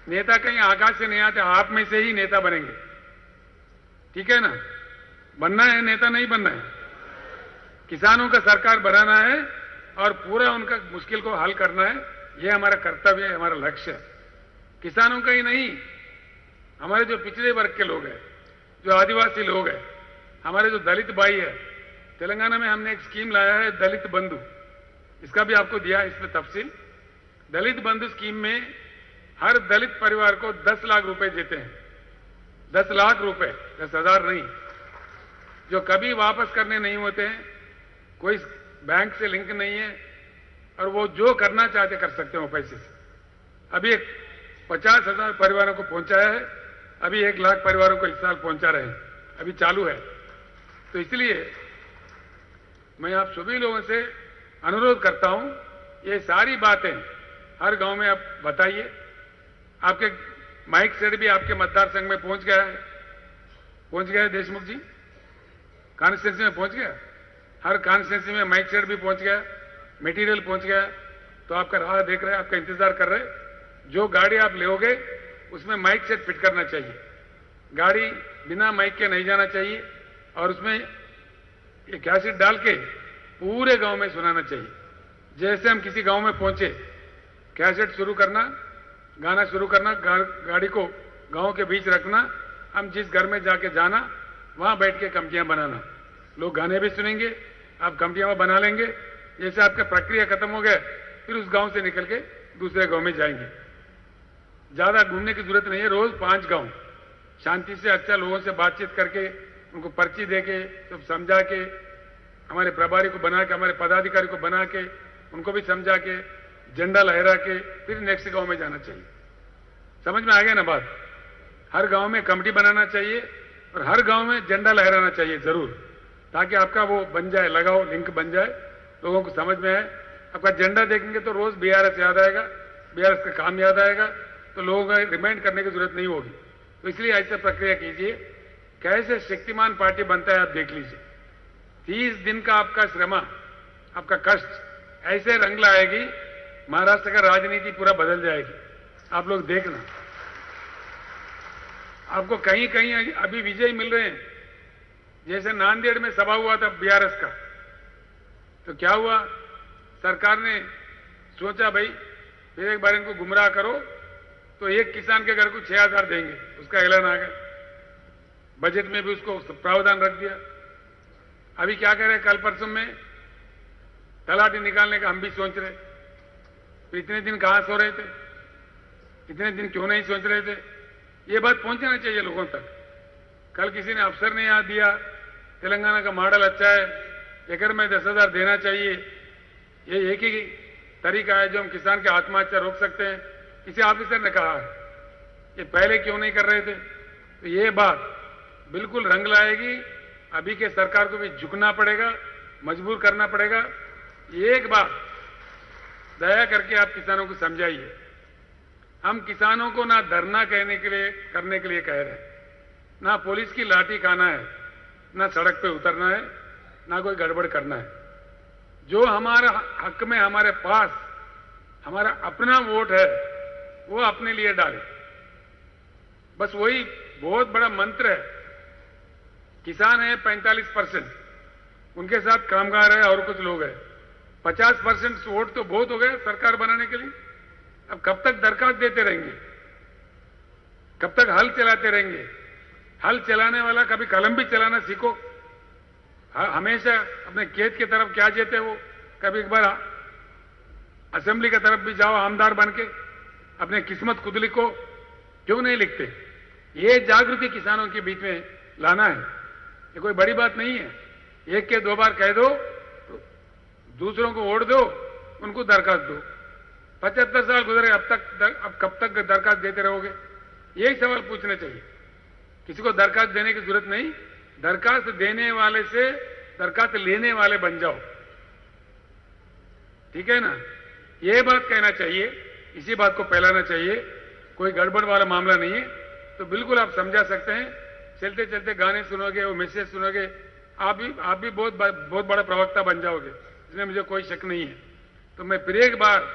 नेता कहीं आकाश से नहीं आते, आप में से ही नेता बनेंगे। ठीक है ना? बनना है नेता, नहीं बनना है। किसानों का सरकार बनाना है और पूरा उनका मुश्किल को हल करना है। यह हमारा कर्तव्य है, हमारा लक्ष्य है। किसानों का ही नहीं, हमारे जो पिछड़े वर्ग के लोग हैं, जो आदिवासी लोग हैं, हमारे जो दलित भाई है, तेलंगाना में हमने एक स्कीम लाया है, दलित बंधु। इसका भी आपको दिया है इसमें तफसील। दलित बंधु स्कीम में हर दलित परिवार को 10 लाख रुपए देते हैं। 10 लाख रुपए, 10,000 नहीं, जो कभी वापस करने नहीं होते हैं, कोई बैंक से लिंक नहीं है, और वो जो करना चाहते कर सकते हैं वो पैसे से। अभी एक 50,000 परिवारों को पहुंचाया है, अभी 1 लाख परिवारों को इस साल पहुंचा रहे हैं, अभी चालू है। तो इसलिए मैं आप सभी लोगों से अनुरोध करता हूं, ये सारी बातें हर गांव में आप बताइए। आपके माइक सेट भी आपके मतदार संघ में पहुंच गया है देशमुख जी, कॉन्स्टिट्यूंसी में पहुंच गया। हर कॉन्स्टिट्यूंसी में माइक सेट भी पहुंच गया, मटेरियल पहुंच गया। तो आपका राह देख रहे हैं, आपका इंतजार कर रहे हैं। जो गाड़ी आप लेोगे उसमें माइक सेट फिट करना चाहिए। गाड़ी बिना माइक के नहीं जाना चाहिए, और उसमें ये कैसेट डाल के पूरे गांव में सुनाना चाहिए। जैसे हम किसी गांव में पहुंचे, कैसेट शुरू करना, गाना शुरू करना, गाड़ी को गांव के बीच रखना, हम जिस घर में जाके जाना, वहां बैठ के कमेटियां बनाना। लोग गाने भी सुनेंगे, आप कमेटियां बना लेंगे। जैसे आपका प्रक्रिया खत्म हो गया, फिर उस गांव से निकल के दूसरे गांव में जाएंगे। ज्यादा घूमने की जरूरत नहीं है। रोज 5 गांव शांति से अच्छा लोगों से बातचीत करके, उनको पर्ची देके, सब समझा के, हमारे प्रभारी को बना के, हमारे पदाधिकारी को बना के, उनको भी समझा के, झंडा लहरा के फिर नेक्स्ट गांव में जाना चाहिए। समझ में आ गया ना बात? हर गांव में कमेटी बनाना चाहिए और हर गांव में झंडा लहराना चाहिए जरूर, ताकि आपका वो बन जाए, लगाओ लिंक बन जाए, लोगों को समझ में आए। आपका झंडा देखेंगे तो रोज बीआरएस याद आएगा, बीआरएस का काम याद आएगा, तो लोगों को रिमाइंड करने की जरूरत नहीं होगी। तो इसलिए ऐसे प्रक्रिया कीजिए। कैसे शक्तिमान पार्टी बनता है आप देख लीजिए। 30 दिन का आपका श्रम, आपका कष्ट ऐसे रंग लाएगी, महाराष्ट्र का राजनीति पूरा बदल जाएगी। आप लोग देखना, आपको कहीं कहीं अभी विजय मिल रहे हैं। जैसे नांदेड़ में सभा हुआ था बीआरएस का, तो क्या हुआ, सरकार ने सोचा भाई फिर एक बार इनको गुमराह करो, तो एक किसान के घर को 6,000 देंगे, उसका ऐलान आ गया। बजट में भी उसको प्रावधान रख दिया। अभी क्या कह रहे हैं, कल परसों में तलाटी निकालने का हम भी सोच रहे। तो इतने दिन कहां सो रहे थे, इतने दिन क्यों नहीं सोच रहे थे? ये बात पहुंचना चाहिए लोगों तक। कल किसी ने अफसर ने याद दिया, तेलंगाना का मॉडल अच्छा है, एकड़ में 10,000 देना चाहिए। ये एक ही तरीका है जो हम किसान की आत्महत्या रोक सकते हैं, किसी ऑफिसर ने कहा है। ये पहले क्यों नहीं कर रहे थे? तो ये बात बिल्कुल रंग लाएगी। अभी के सरकार को भी झुकना पड़ेगा, मजबूर करना पड़ेगा। एक बात दया करके आप किसानों को समझाइए, हम किसानों को ना धरना करने के लिए कह रहे हैं, ना पुलिस की लाठी खाना है, ना सड़क पे उतरना है, ना कोई गड़बड़ करना है। जो हमारा हक में हमारे पास हमारा अपना वोट है, वो अपने लिए डाले। बस वही बहुत बड़ा मंत्र है। किसान है 45%, उनके साथ कामगार है और कुछ लोग हैं। 50% वोट तो बहुत हो गए सरकार बनाने के लिए। अब कब तक दरखास्त देते रहेंगे, कब तक हल चलाते रहेंगे? हल चलाने वाला कभी कलम भी चलाना सीखो। हमेशा अपने खेत की तरफ क्या जेते हो, कभी एक बार असेंबली की तरफ भी जाओ, आमदार बन के अपने किस्मत खुद लिखो। क्यों नहीं लिखते? ये जागृति किसानों के बीच में लाना है। ये कोई बड़ी बात नहीं है। एक के 2 बार कह दो, तो दूसरों को वोट दो, उनको दरखास्त दो। 75 साल गुजरे, अब कब तक दरखास्त देते रहोगे? यही सवाल पूछना चाहिए। किसी को दरखास्त देने की जरूरत नहीं, दरखास्त देने वाले से दरखास्त लेने वाले बन जाओ। ठीक है ना? ये बात कहना चाहिए, इसी बात को फैलाना चाहिए। कोई गड़बड़ वाला मामला नहीं है। तो बिल्कुल आप समझा सकते हैं। चलते चलते गाने सुनोगे, वो मैसेज सुनोगे, आप भी बहुत बड़ा प्रवक्ता बन जाओगे, इसमें मुझे कोई शक नहीं है। तो मैं फिर एक बार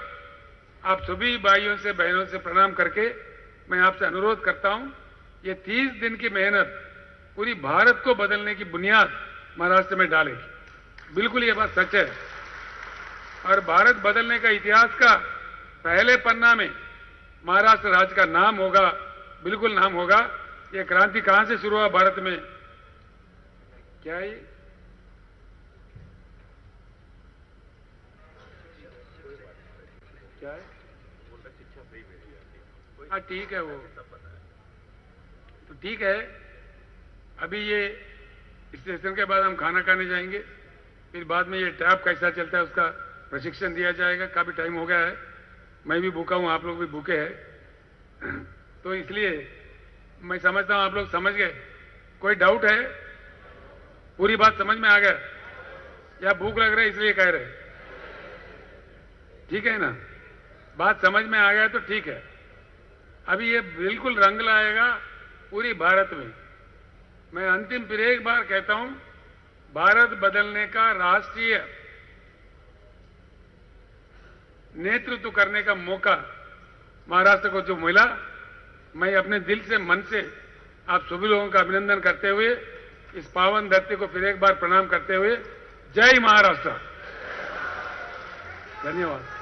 आप सभी भाइयों से, बहनों से प्रणाम करके मैं आपसे अनुरोध करता हूं, ये 30 दिन की मेहनत पूरी भारत को बदलने की बुनियाद महाराष्ट्र में डालेगी। बिल्कुल ये बात सच है। और भारत बदलने का इतिहास का पहले पन्ना में महाराष्ट्र राज्य का नाम होगा, बिल्कुल नाम होगा। ये क्रांति कहां से शुरू हुआ भारत में? क्या है? क्या है? हाँ ठीक है, वो तो ठीक है। अभी ये स्टेशन के बाद हम खाना खाने जाएंगे, फिर बाद में ये टैप कैसा चलता है उसका प्रशिक्षण दिया जाएगा। काफी टाइम हो गया है, मैं भी भूखा हूं, आप लोग भी भूखे हैं। तो इसलिए मैं समझता हूं आप लोग समझ गए। कोई डाउट है? पूरी बात समझ में आ गया या भूख लग रहा है इसलिए कह रहे? ठीक है ना? बात समझ में आ गया तो ठीक है। अभी ये बिल्कुल रंग लाएगा पूरी भारत में। मैं अंतिम फिर एक बार कहता हूं, भारत बदलने का राष्ट्रीय नेतृत्व करने का मौका महाराष्ट्र को जो मिला, मैं अपने दिल से, मन से आप सभी लोगों का अभिनंदन करते हुए, इस पावन धरती को फिर एक बार प्रणाम करते हुए, जय महाराष्ट्र। धन्यवाद।